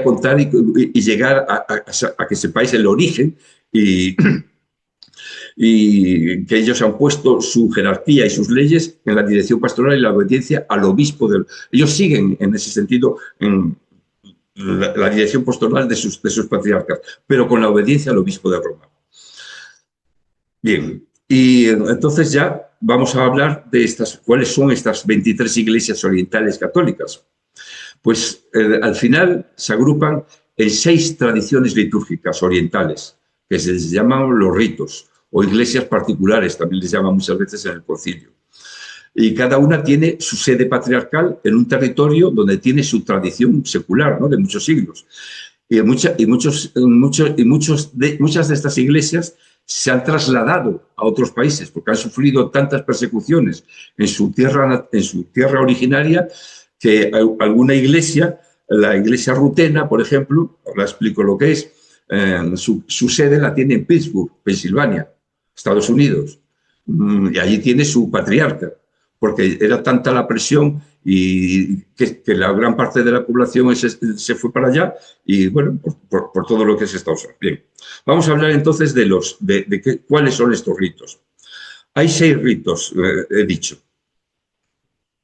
Speaker 1: contar y llegar a que sepáis el origen y que ellos han puesto su jerarquía y sus leyes en la dirección pastoral y la obediencia al obispo. Ellos siguen en ese sentido en la dirección pastoral de sus patriarcas, pero con la obediencia al obispo de Roma. Bien, y entonces ya vamos a hablar de cuáles son estas 23 iglesias orientales católicas. Pues al final se agrupan en 6 tradiciones litúrgicas orientales, que se les llaman los ritos, o iglesias particulares, también les llaman muchas veces en el concilio. Y cada una tiene su sede patriarcal en un territorio donde tiene su tradición secular, ¿no?, de muchos siglos. Y muchas de estas iglesias se han trasladado a otros países porque han sufrido tantas persecuciones en su tierra originaria que alguna iglesia, la iglesia rutena, por ejemplo, ahora explico lo que es, su sede la tiene en Pittsburgh, Pensilvania, Estados Unidos, y allí tiene su patriarca, porque era tanta la presión y que la gran parte de la población se fue para allá y, bueno, por todo lo que es Estados Unidos. Bien, vamos a hablar entonces de cuáles son estos ritos. Hay 6 ritos, he dicho.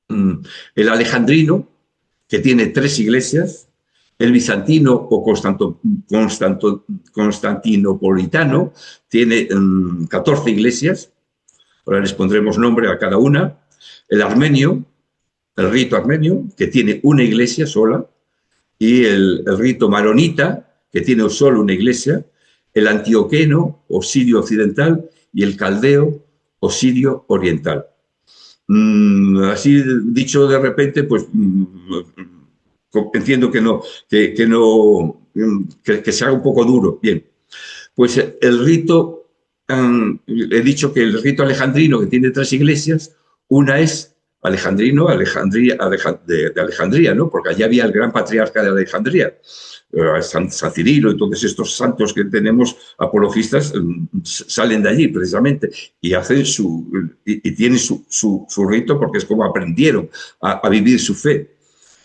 Speaker 1: El alejandrino, que tiene 3 iglesias, el bizantino o constantinopolitano tiene 14 iglesias, ahora les pondremos nombre a cada una, el armenio, el rito armenio, que tiene una iglesia sola, y el rito maronita, que tiene solo una iglesia, el antioqueno o sirio occidental y el caldeo o sirio oriental. Así dicho de repente, pues entiendo que se haga un poco duro. Bien, pues el rito, he dicho que el rito alejandrino, que tiene 3 iglesias, una es alejandrino, de Alejandría, ¿no? Porque allí había el gran patriarca de Alejandría, San Cirilo, y todos estos santos que tenemos apologistas salen de allí precisamente y hacen tienen su rito porque es como aprendieron a vivir su fe.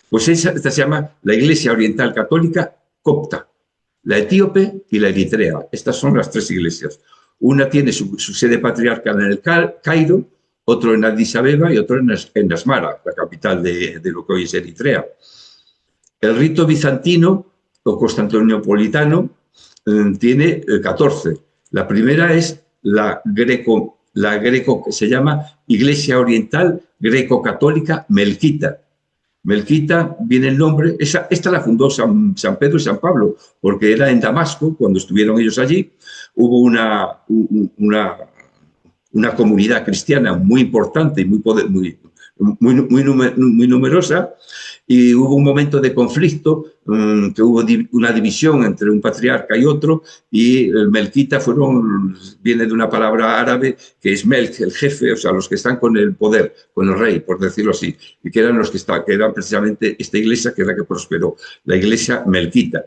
Speaker 1: Pues esta se llama la Iglesia Oriental Católica Copta, la etíope y la eritrea. Estas son las 3 iglesias. Una tiene su sede patriarcal en el Cairo, otro en Addis Abeba y otro en Asmara, la capital de lo que hoy es Eritrea. El rito bizantino o constantinopolitano tiene 14. La primera es la greco que se llama Iglesia Oriental Greco-Católica Melquita. Melquita viene el nombre, esta la fundó San Pedro y San Pablo, porque era en Damasco, cuando estuvieron ellos allí, hubo una comunidad cristiana muy importante y muy numerosa, y hubo un momento de conflicto, que hubo una división entre un patriarca y otro, y el melquita viene de una palabra árabe que es melk, el jefe, o sea, los que están con el poder, con el rey, por decirlo así, y que eran que eran precisamente esta iglesia que es la que prosperó, la iglesia melquita.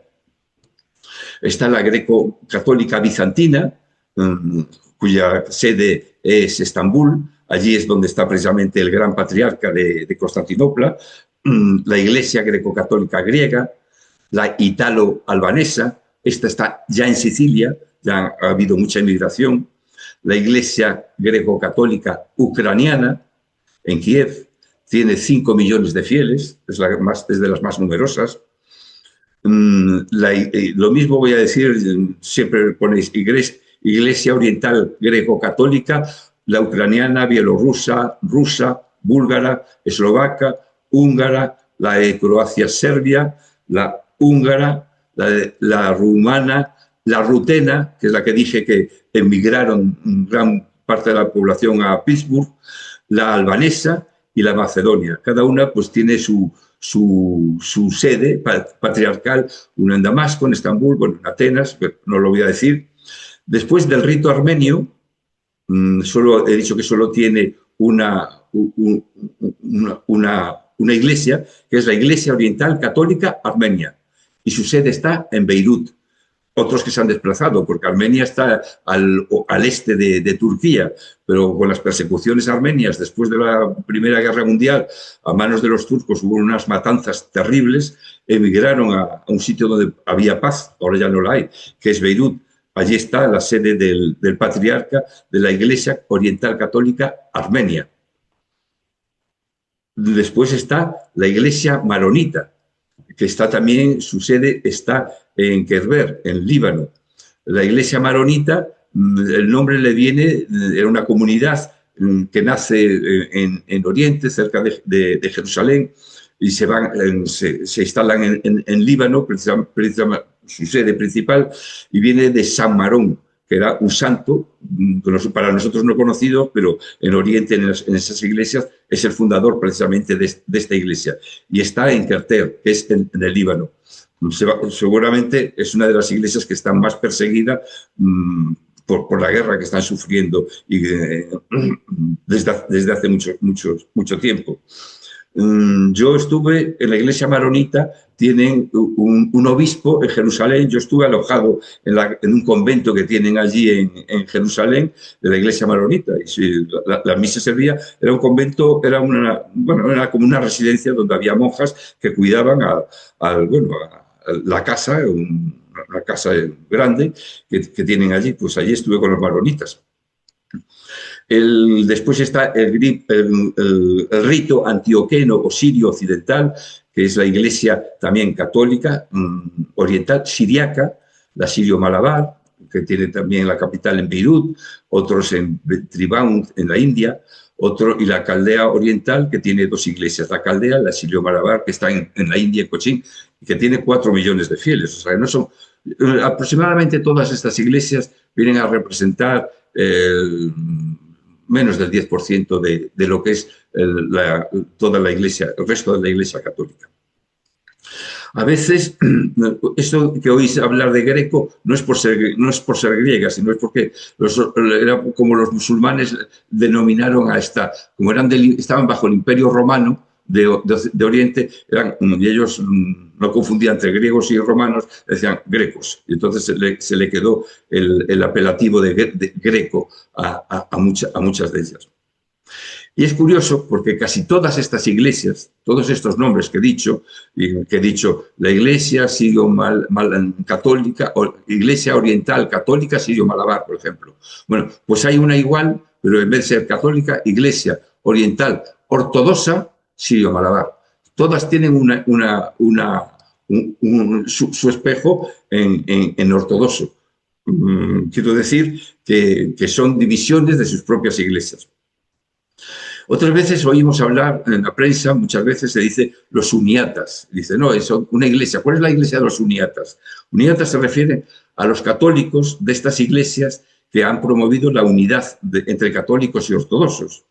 Speaker 1: Está la greco-católica bizantina, cuya sede es Estambul. Allí es donde está precisamente el gran patriarca de Constantinopla, la Iglesia greco-católica griega, la italo-albanesa, esta está ya en Sicilia, ya ha habido mucha inmigración, la Iglesia greco-católica ucraniana, en Kiev, tiene 5 millones de fieles, es de las más numerosas. Lo mismo voy a decir, siempre ponéis Iglesia Oriental Greco-Católica, la ucraniana, bielorrusa, rusa, búlgara, eslovaca, húngara, la de Croacia-Serbia, la húngara, la rumana, la rutena, que es la que dije que emigraron gran parte de la población a Pittsburgh, la albanesa y la macedonia. Cada una pues tiene su sede patriarcal, una en Damasco, en Estambul, bueno, en Atenas, no lo voy a decir. Después del rito armenio, he dicho que solo tiene una iglesia, que es la Iglesia Oriental Católica Armenia, y su sede está en Beirut. Otros que se han desplazado, porque Armenia está al este de Turquía, pero con las persecuciones armenias después de la Primera Guerra Mundial, a manos de los turcos hubo unas matanzas terribles, emigraron a un sitio donde había paz, ahora ya no la hay, que es Beirut. Allí está la sede del patriarca de la Iglesia Oriental Católica Armenia. Después está la Iglesia Maronita, que está también, su sede está en Kerber, en Líbano. La Iglesia Maronita, el nombre le viene, era una comunidad que nace en Oriente, cerca de Jerusalén, y se instalan en Líbano, precisamente su sede principal, y viene de San Marón, que era un santo, para nosotros no conocido, pero en Oriente, en esas iglesias, es el fundador precisamente de esta iglesia. Y está en Kerter, que es en el Líbano. Seguramente es una de las iglesias que está más perseguida por la guerra que están sufriendo y, desde hace mucho tiempo. Yo estuve en la iglesia maronita, tienen un obispo en Jerusalén, yo estuve alojado en un convento que tienen allí en Jerusalén, de la iglesia maronita, y si la misa servía, era un convento, era como una residencia donde había monjas que cuidaban a la casa, una casa grande que tienen allí, pues allí estuve con los maronitas. Después está el rito antioqueno o sirio occidental, que es la iglesia también católica, oriental, siriaca, la sirio-malabar, que tiene también la capital en Beirut, otros en Tribau, en la India, y la Caldea oriental, que tiene dos iglesias, la Caldea, la sirio-malabar, que está en la India, en Cochín, y que tiene 4 millones de fieles. O sea, no son, aproximadamente todas estas iglesias vienen a representar menos del 10% de lo que es toda la iglesia, el resto de la iglesia católica. A veces, esto que oís hablar de Greco no es por ser griega, sino es porque era como los musulmanes denominaron a esta, como estaban bajo el Imperio Romano de Oriente, y ellos no confundían entre griegos y romanos, decían grecos, y entonces se le quedó el apelativo de greco a muchas de ellas. Y es curioso porque casi todas estas iglesias, todos estos nombres que he dicho, la iglesia sirio-católica, o iglesia oriental católica sirio-malabar, por ejemplo. Bueno, pues hay una igual, pero en vez de ser católica, iglesia oriental ortodoxa sirio-malabar. Todas tienen su espejo en ortodoxo. Quiero decir que son divisiones de sus propias iglesias. Otras veces oímos hablar en la prensa, muchas veces se dice los uniatas. Dice, no, es una iglesia. ¿Cuál es la iglesia de los uniatas? Uniatas se refiere a los católicos de estas iglesias que han promovido la unidad entre católicos y ortodoxos.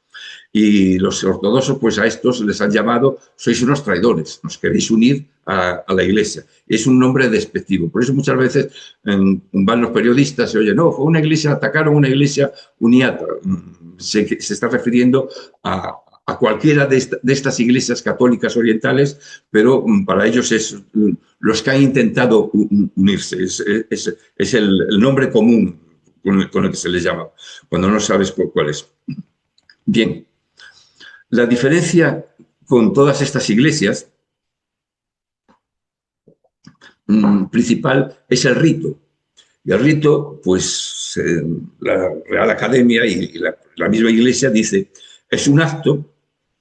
Speaker 1: Y los ortodoxos, pues a estos les han llamado, sois unos traidores, nos queréis unir a la iglesia. Es un nombre despectivo. Por eso muchas veces van los periodistas y oyen, no, fue una iglesia, atacaron una iglesia uniata. Se está refiriendo a cualquiera de estas iglesias católicas orientales, pero para ellos es los que han intentado unirse. Es el nombre común con el que se les llama, cuando no sabes cuál es. Bien, la diferencia con todas estas iglesias principal es el rito. Y el rito, pues la Real Academia y la misma Iglesia dice, es un acto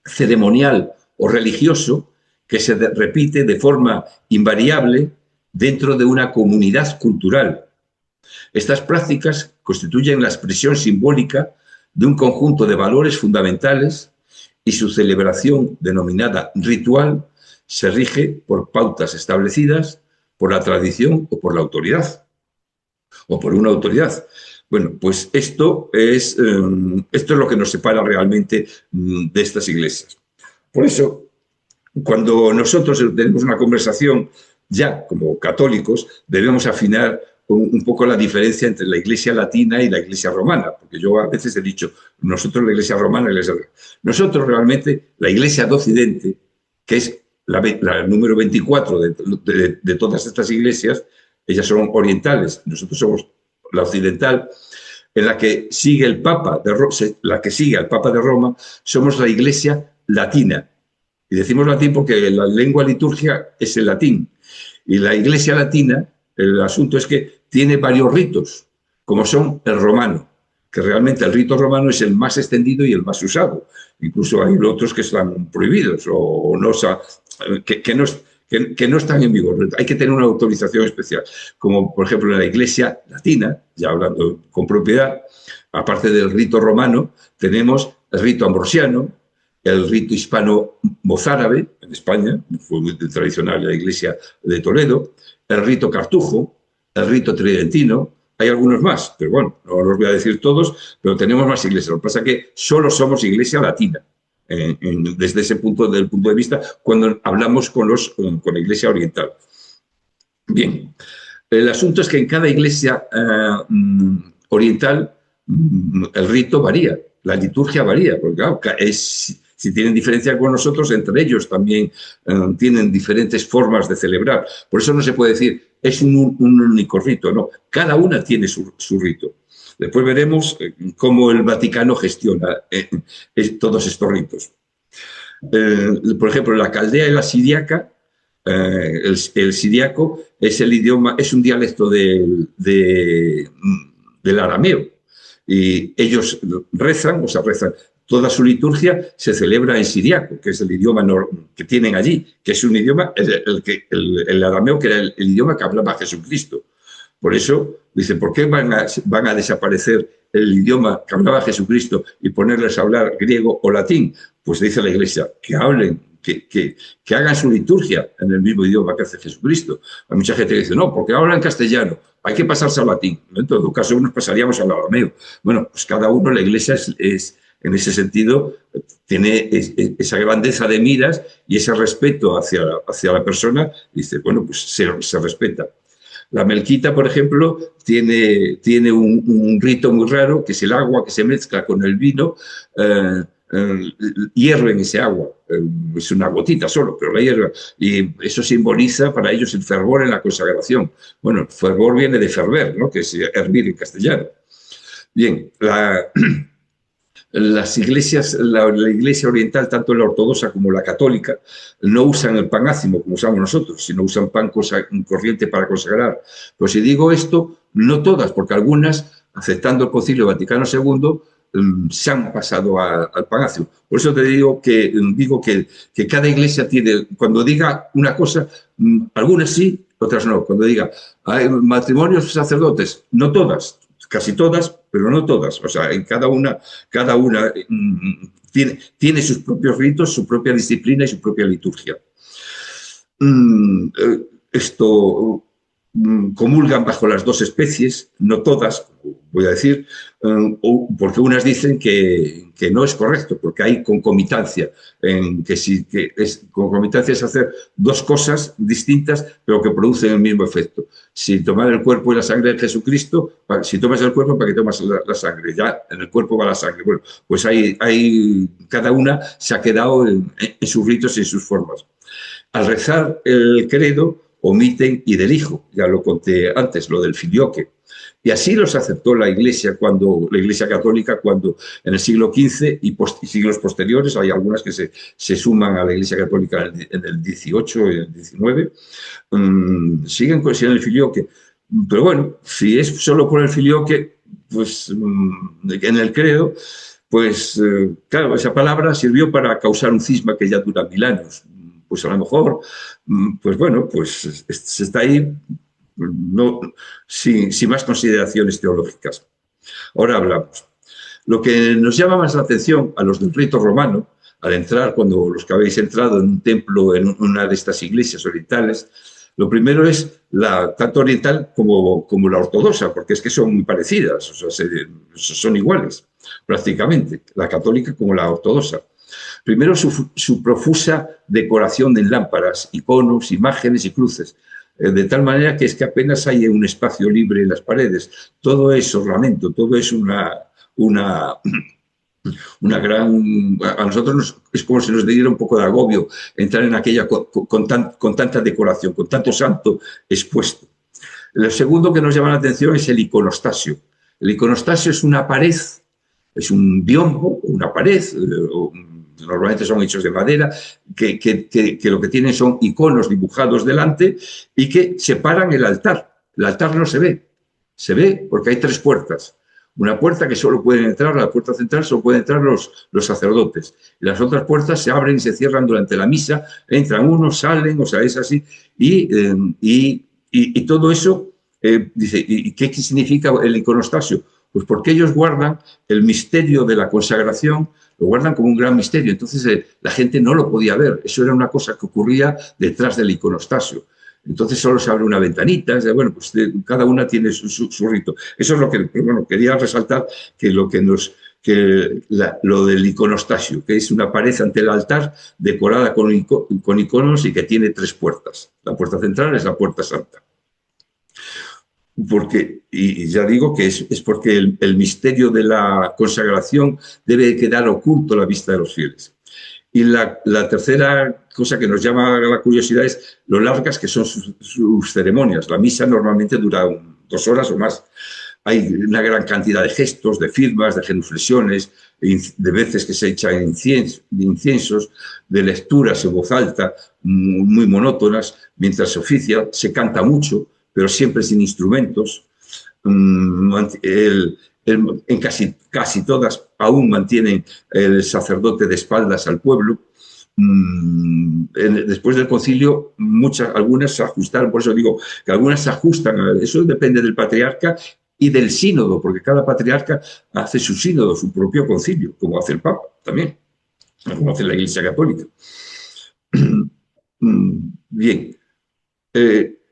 Speaker 1: ceremonial o religioso que se repite de forma invariable dentro de una comunidad cultural. Estas prácticas constituyen la expresión simbólica de un conjunto de valores fundamentales y su celebración, denominada ritual, se rige por pautas establecidas por la tradición o por la autoridad, o por una autoridad. Bueno, pues esto es lo que nos separa realmente de estas iglesias. Por eso, cuando nosotros tenemos una conversación ya como católicos, debemos afinar un poco la diferencia entre la iglesia latina y la iglesia romana, porque yo a veces he dicho, nosotros la iglesia romana, nosotros realmente la iglesia de Occidente, que es la número 24 de todas estas iglesias, ellas son orientales, nosotros somos la occidental, en la que sigue el Papa la que sigue al Papa de Roma, somos la iglesia latina. Y decimos latín porque la lengua litúrgica es el latín. Y la iglesia latina, el asunto es que tiene varios ritos, como son el romano, que realmente el rito romano es el más extendido y el más usado. Incluso hay otros que están prohibidos o no, que no están en vigor. Hay que tener una autorización especial, como por ejemplo en la iglesia latina, ya hablando con propiedad, aparte del rito romano, tenemos el rito ambrosiano, el rito hispano-mozárabe, en España, fue muy tradicional la iglesia de Toledo, el rito cartujo, el rito tridentino, hay algunos más, pero bueno, no los voy a decir todos, pero tenemos más iglesias. Lo que pasa es que solo somos iglesia latina, desde ese punto de vista, cuando hablamos con la iglesia oriental. Bien, el asunto es que en cada iglesia oriental, el rito varía, la liturgia varía, porque claro, si tienen diferencia con nosotros, entre ellos también tienen diferentes formas de celebrar. Por eso no se puede decir, es un único rito, no. Cada una tiene su rito. Después veremos cómo el Vaticano gestiona todos estos ritos. Por ejemplo, la caldea y la siriaca, el siriaco es el idioma, es un dialecto del arameo. Y ellos rezan, toda su liturgia se celebra en siriaco, que es el idioma que tienen allí, que es un idioma, el arameo, que era el idioma que hablaba Jesucristo. Por eso, dice, ¿por qué van a desaparecer el idioma que hablaba Jesucristo y ponerles a hablar griego o latín? Pues dice la Iglesia, que hablen, que hagan su liturgia en el mismo idioma que hace Jesucristo. Hay mucha gente que dice, no, porque hablan castellano, hay que pasarse al latín. En todo caso, nos pasaríamos al arameo. Bueno, pues cada uno, la Iglesia en ese sentido, tiene esa grandeza de miras y ese respeto hacia la persona. Dice, bueno, pues se respeta. La melquita, por ejemplo, tiene un rito muy raro, que es el agua que se mezcla con el vino, hierven ese agua, es una gotita solo, pero la hierven, y eso simboliza para ellos el fervor en la consagración. Bueno, el fervor viene de ferver, ¿no?, que es hervir en castellano. Bien, las iglesias, la iglesia oriental, tanto la ortodoxa como la católica, no usan el pan ácimo como usamos nosotros, sino usan pan corriente para consagrar. Pues si digo esto, no todas, porque algunas, aceptando el Concilio Vaticano II, se han pasado al pan ácimo. Por eso te digo que cada iglesia tiene, cuando diga una cosa, algunas sí, otras no. Cuando diga hay matrimonios sacerdotes, no todas, casi todas, pero no todas. O sea, en cada una tiene sus propios ritos, su propia disciplina y su propia liturgia. Comulgan bajo las dos especies, no todas, voy a decir, porque unas dicen que no es correcto, porque hay concomitancia, concomitancia es hacer dos cosas distintas, pero que producen el mismo efecto. Si tomar el cuerpo y la sangre de Jesucristo, si tomas el cuerpo, ¿para qué tomas la sangre? Ya en el cuerpo va la sangre. Bueno, pues cada una se ha quedado en sus ritos y en sus formas. Al rezar el credo, omiten y del Hijo, ya lo conté antes, lo del filioque. Y así los aceptó la Iglesia Católica cuando en el siglo XV y siglos posteriores, hay algunas que se suman a la Iglesia Católica en el XVIII y el XIX, siguen considerando el filioque. Pero bueno, si es solo por el filioque, pues en el credo, pues claro, esa palabra sirvió para causar un cisma que ya dura 1000 años. Pues a lo mejor, pues bueno, pues se está ahí sin más consideraciones teológicas. Ahora hablamos. Lo que nos llama más la atención a los del rito romano, al entrar, cuando los que habéis entrado en un templo, en una de estas iglesias orientales, lo primero es tanto oriental como la ortodoxa, porque es que son muy parecidas, o sea, son iguales prácticamente, la católica como la ortodoxa. Primero, su profusa decoración en lámparas, iconos, imágenes y cruces, de tal manera que es que apenas hay un espacio libre en las paredes. Todo es ornamento, todo es una gran... A nosotros es como si nos diera un poco de agobio entrar en aquella con tanta decoración, con tanto santo expuesto. Lo segundo que nos llama la atención es el iconostasio. El iconostasio es una pared, es un biombo, una pared, normalmente son hechos de madera, que lo que tienen son iconos dibujados delante y que separan el altar. El altar no se ve porque hay 3 puertas. Una puerta que solo pueden entrar, la puerta central, solo pueden entrar los sacerdotes. Y las otras puertas se abren y se cierran durante la misa, entran unos, salen, o sea, es así. Y todo eso, dice, ¿y qué significa el iconostasio? Pues porque ellos guardan el misterio de la consagración, lo guardan como un gran misterio. Entonces la gente no lo podía ver. Eso era una cosa que ocurría detrás del iconostasio. Entonces solo se abre una ventanita. Bueno, pues cada una tiene su rito. Eso es lo que, bueno, quería resaltar, que lo del iconostasio, que es una pared ante el altar decorada con iconos y que tiene 3 puertas. La puerta central es la puerta santa. y ya digo que es porque el misterio de la consagración debe quedar oculto a la vista de los fieles. Y la tercera cosa que nos llama la curiosidad es lo largas que son sus ceremonias. La misa normalmente dura 2 horas o más. Hay una gran cantidad de gestos, de firmas, de genuflexiones, de veces que se echan inciensos, de lecturas en voz alta, muy monótonas, mientras se oficia, se canta mucho, pero siempre sin instrumentos. En casi todas aún mantienen el sacerdote de espaldas al pueblo. Después del concilio, algunas se ajustaron, por eso digo que algunas se ajustan, eso depende del patriarca y del sínodo, porque cada patriarca hace su sínodo, su propio concilio, como hace el Papa también, como hace la Iglesia Católica. Bien,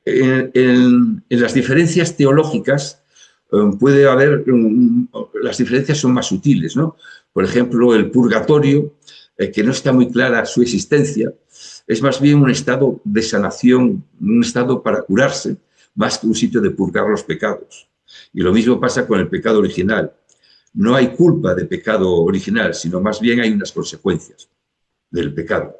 Speaker 1: en las diferencias teológicas puede haber, las diferencias son más sutiles, ¿no? Por ejemplo, el purgatorio, que no está muy clara su existencia, es más bien un estado de sanación, un estado para curarse, más que un sitio de purgar los pecados. Y lo mismo pasa con el pecado original. No hay culpa de pecado original, sino más bien hay unas consecuencias del pecado.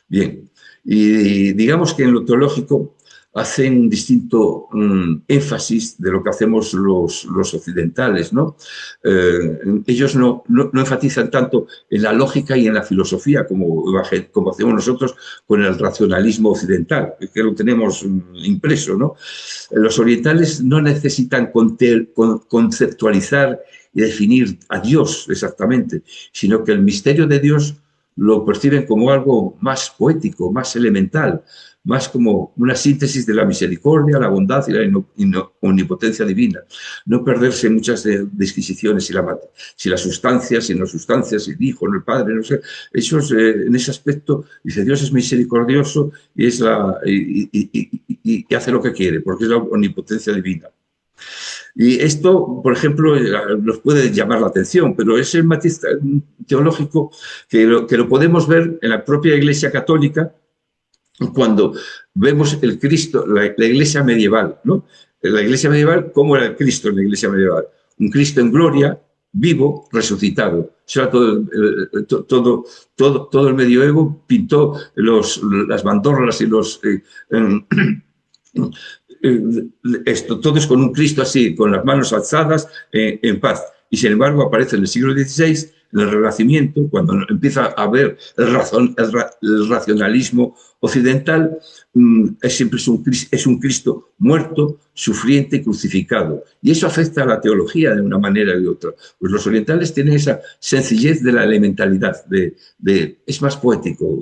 Speaker 1: Bien, y digamos que en lo teológico hacen un distinto énfasis de lo que hacemos los occidentales, ¿no? Ellos no enfatizan tanto en la lógica y en la filosofía como hacemos nosotros con el racionalismo occidental, que lo tenemos impreso, ¿no? Los orientales no necesitan conceptualizar y definir a Dios exactamente, sino que el misterio de Dios lo perciben como algo más poético, más elemental, más como una síntesis de la misericordia, la bondad y la omnipotencia divina. No perderse en muchas disquisiciones si la sustancia, si no sustancia, si el Hijo, no el Padre, no sé. Ellos, en ese aspecto, dice Dios es misericordioso y hace lo que quiere, porque es la omnipotencia divina. Y esto, por ejemplo, nos puede llamar la atención, pero es el matiz teológico que lo podemos ver en la propia Iglesia Católica cuando vemos el Cristo, la Iglesia medieval, ¿no? La Iglesia medieval, ¿cómo era el Cristo en la Iglesia medieval? Un Cristo en gloria, vivo, resucitado. O sea, todo el medioevo pintó las bandorras y todos con un Cristo así, con las manos alzadas, en paz. Y sin embargo aparece en el siglo XVI, en el Renacimiento, cuando empieza a haber el racionalismo occidental, siempre es un Cristo muerto, sufriente y crucificado. Y eso afecta a la teología de una manera u otra. Pues los orientales tienen esa sencillez de la elementalidad, es más poético.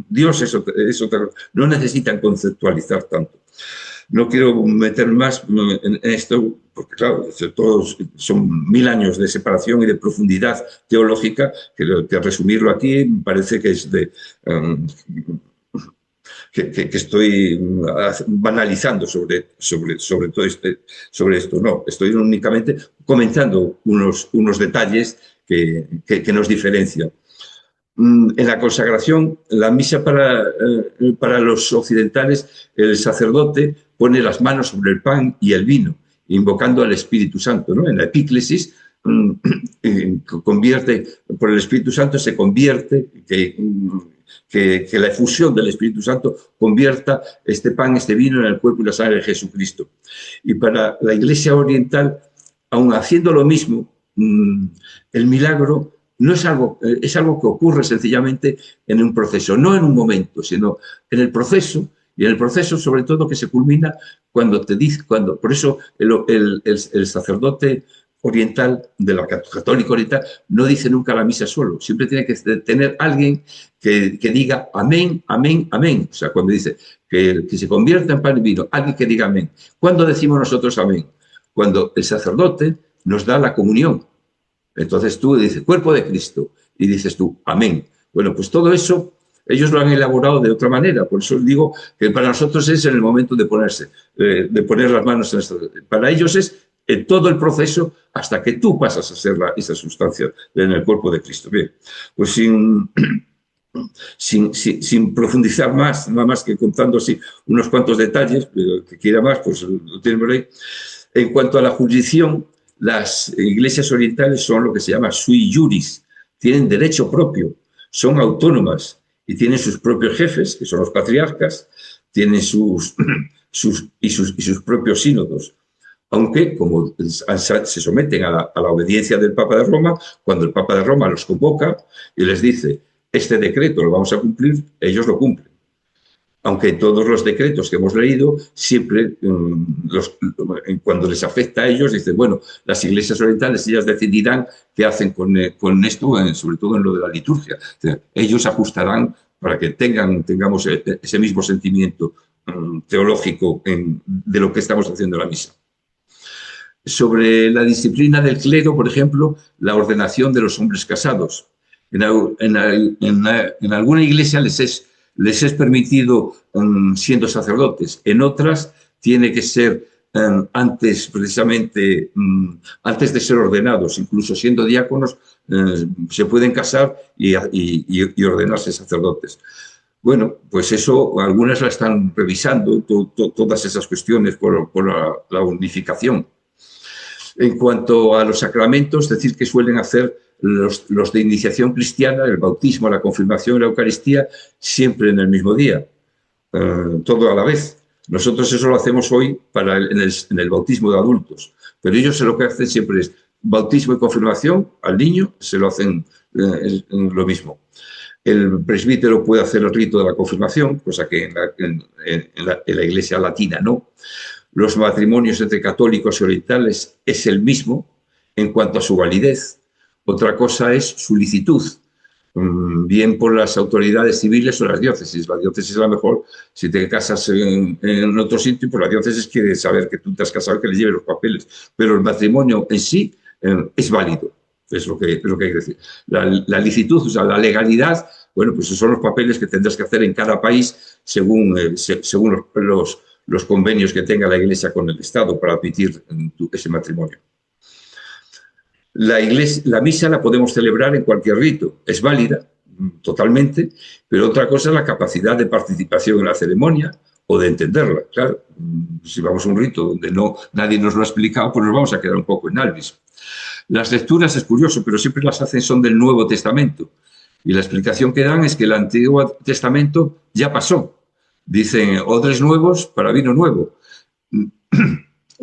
Speaker 1: Dios es otra, no necesitan conceptualizar tanto. No quiero meter más en esto, porque claro, todos son 1000 años de separación y de profundidad teológica, que resumirlo aquí me parece que es que estoy banalizando sobre todo sobre esto. No, estoy únicamente comentando unos detalles que nos diferencian. En la consagración, la misa para los occidentales, el sacerdote pone las manos sobre el pan y el vino, invocando al Espíritu Santo, ¿no? En la epíclesis por el Espíritu Santo se convierte, que la efusión del Espíritu Santo convierta este pan, este vino en el cuerpo y la sangre de Jesucristo. Y para la Iglesia oriental, aun haciendo lo mismo, el milagro no es algo que ocurre sencillamente en un proceso, no en un momento, sino en el proceso, y en el proceso sobre todo que se culmina cuando por eso el sacerdote oriental, de la católica oriental, no dice nunca la misa solo, siempre tiene que tener alguien que diga amén, amén, amén. O sea, cuando dice que se convierta en pan y vino, alguien que diga amén. ¿Cuándo decimos nosotros amén? Cuando el sacerdote nos da la comunión. Entonces tú dices, cuerpo de Cristo, y dices tú, amén. Bueno, pues todo eso ellos lo han elaborado de otra manera, por eso digo que para nosotros es en el momento de poner las manos en esto. Para ellos es en todo el proceso hasta que tú pasas a ser esa sustancia en el cuerpo de Cristo. Bien, pues sin profundizar más, nada más que contando así unos cuantos detalles, que quiera más, pues lo tienen por ahí. En cuanto a la jurisdicción, las iglesias orientales son lo que se llama sui juris, tienen derecho propio, son autónomas y tienen sus propios jefes, que son los patriarcas, tienen sus propios sínodos, aunque como se someten a la obediencia del Papa de Roma, cuando el Papa de Roma los convoca y les dice, este decreto lo vamos a cumplir, ellos lo cumplen. Aunque todos los decretos que hemos leído, siempre cuando les afecta a ellos, dicen, bueno, las iglesias orientales, ellas decidirán qué hacen con esto, sobre todo en lo de la liturgia. O sea, ellos ajustarán para que tengamos ese mismo sentimiento teológico de lo que estamos haciendo en la misa. Sobre la disciplina del clero, por ejemplo, la ordenación de los hombres casados. En alguna iglesia les es permitido siendo sacerdotes, en otras tiene que ser antes, precisamente, antes de ser ordenados, incluso siendo diáconos, se pueden casar y ordenarse sacerdotes. Bueno, pues eso, algunas la están revisando, todas esas cuestiones por la unificación. En cuanto a los sacramentos, decir que suelen hacer los de iniciación cristiana, el bautismo, la confirmación y la Eucaristía, siempre en el mismo día, todo a la vez. Nosotros eso lo hacemos hoy en el bautismo de adultos, pero ellos lo que hacen siempre es bautismo y confirmación al niño, se lo hacen lo mismo. El presbítero puede hacer el rito de la confirmación, cosa que en la iglesia latina no. Los matrimonios entre católicos y orientales es el mismo en cuanto a su validez. Otra cosa es su licitud, bien por las autoridades civiles o las diócesis. La diócesis a lo mejor, si te casas en otro sitio, pues la diócesis quiere saber que tú te has casado, que le lleve los papeles. Pero el matrimonio en sí es válido, es lo que hay que decir. La licitud, o sea, la legalidad, bueno, pues esos son los papeles que tendrás que hacer en cada país según los convenios que tenga la Iglesia con el Estado para admitir ese matrimonio. La misa la podemos celebrar en cualquier rito, es válida totalmente, pero otra cosa es la capacidad de participación en la ceremonia o de entenderla. Claro, si vamos a un rito donde nadie nos lo ha explicado, pues nos vamos a quedar un poco en alvis. Las lecturas es curioso, pero siempre las hacen son del Nuevo Testamento. Y la explicación que dan es que el Antiguo Testamento ya pasó. Dicen, odres nuevos para vino nuevo.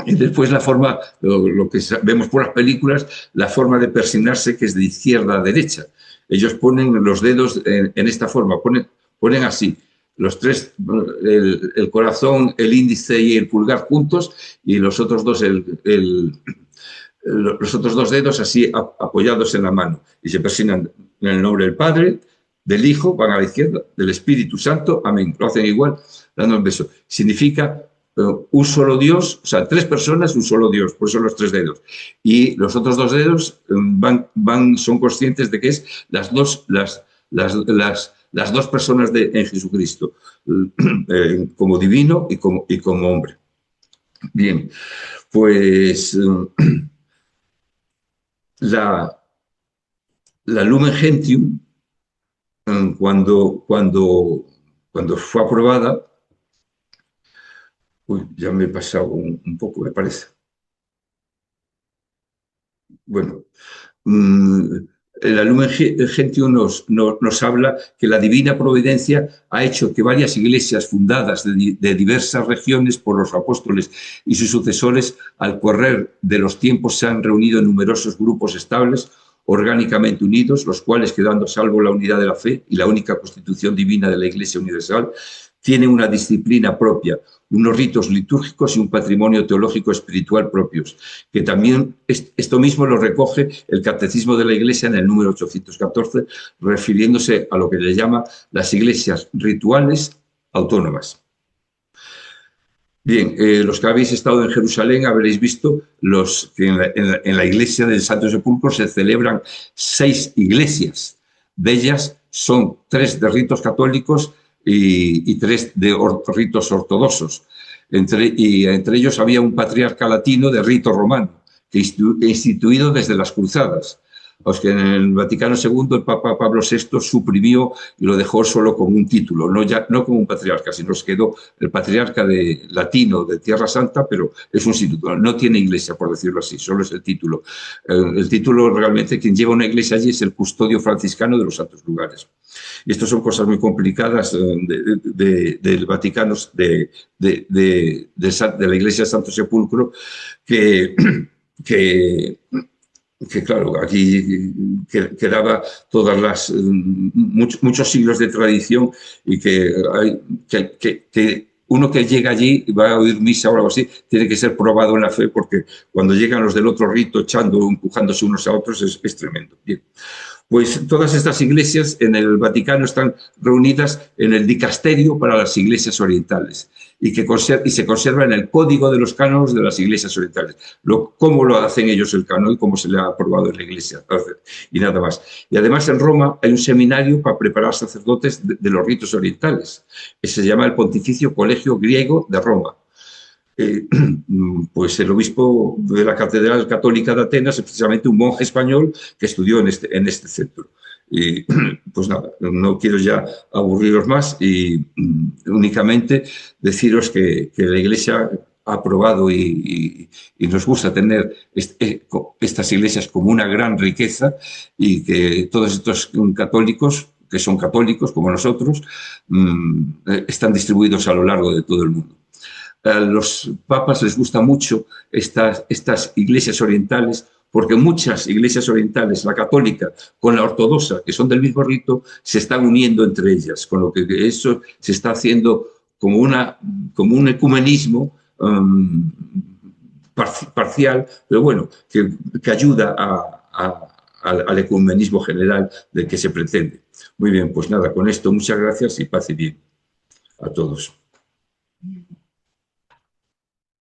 Speaker 1: Y después la forma, lo que vemos por las películas, la forma de persignarse que es de izquierda a derecha. Ellos ponen los dedos en esta forma, ponen así, los tres, el corazón, el índice y el pulgar juntos y los otros dos, los otros dos dedos así apoyados en la mano. Y se persignan en el nombre del Padre, del Hijo, van a la izquierda, del Espíritu Santo, amén. Lo hacen igual, dando un beso. Significa un solo Dios, o sea, tres personas, un solo Dios, por eso los tres dedos. Y los otros dos dedos son conscientes de que es las dos personas en Jesucristo, como divino y como hombre. Bien, pues la Lumen Gentium, cuando fue aprobada, ya me he pasado un poco, me parece. Bueno, la Lumen Gentium nos habla que la divina providencia ha hecho que varias iglesias fundadas de diversas regiones por los apóstoles y sus sucesores, al correr de los tiempos, se han reunido en numerosos grupos estables, orgánicamente unidos, los cuales, quedando salvo la unidad de la fe y la única constitución divina de la Iglesia Universal, tienen una disciplina propia, unos ritos litúrgicos y un patrimonio teológico espiritual propios, que también esto mismo lo recoge el Catecismo de la Iglesia en el número 814, refiriéndose a lo que le llama las iglesias rituales autónomas. Bien, los que habéis estado en Jerusalén habréis visto que en la iglesia del Santo Sepulcro se celebran 6 iglesias. De ellas son 3 de ritos católicos y 3 de ritos ortodoxos. Entre ellos había un patriarca latino de rito romano, instituido desde las cruzadas. los que en el Vaticano II el Papa Pablo VI suprimió y lo dejó solo como un título, no como un patriarca, sino se quedó el patriarca de latino de Tierra Santa, pero es un título, no tiene iglesia, por decirlo así, solo es el título. El título realmente, quien lleva una iglesia allí es el custodio franciscano de los santos lugares. Y esto son cosas muy complicadas del Vaticano, de la Iglesia del Santo Sepulcro, que, que claro, aquí quedaba todas muchos siglos de tradición y que uno que llega allí y va a oír misa o algo así, tiene que ser probado en la fe, porque cuando llegan los del otro rito echando, empujándose unos a otros, es tremendo. Bien. Pues todas estas iglesias en el Vaticano están reunidas en el dicasterio para las iglesias orientales y se conserva en el código de los cánones de las iglesias orientales. Cómo lo hacen ellos el canon y cómo se le ha aprobado en la iglesia y nada más. Y además en Roma hay un seminario para preparar sacerdotes de los ritos orientales, que se llama el Pontificio Colegio Griego de Roma. Pues el obispo de la Catedral Católica de Atenas es precisamente un monje español que estudió en este centro. Y pues nada, no quiero ya aburriros más y únicamente deciros que la Iglesia ha aprobado y nos gusta tener estas iglesias como una gran riqueza, y que todos estos católicos, que son católicos como nosotros, están distribuidos a lo largo de todo el mundo. A los papas les gusta mucho estas iglesias orientales, porque muchas iglesias orientales, la católica con la ortodoxa, que son del mismo rito, se están uniendo entre ellas, con lo que eso se está haciendo como un ecumenismo parcial, pero bueno, que ayuda al ecumenismo general del que se pretende. Muy bien, pues nada, con esto muchas gracias y paz y bien a todos.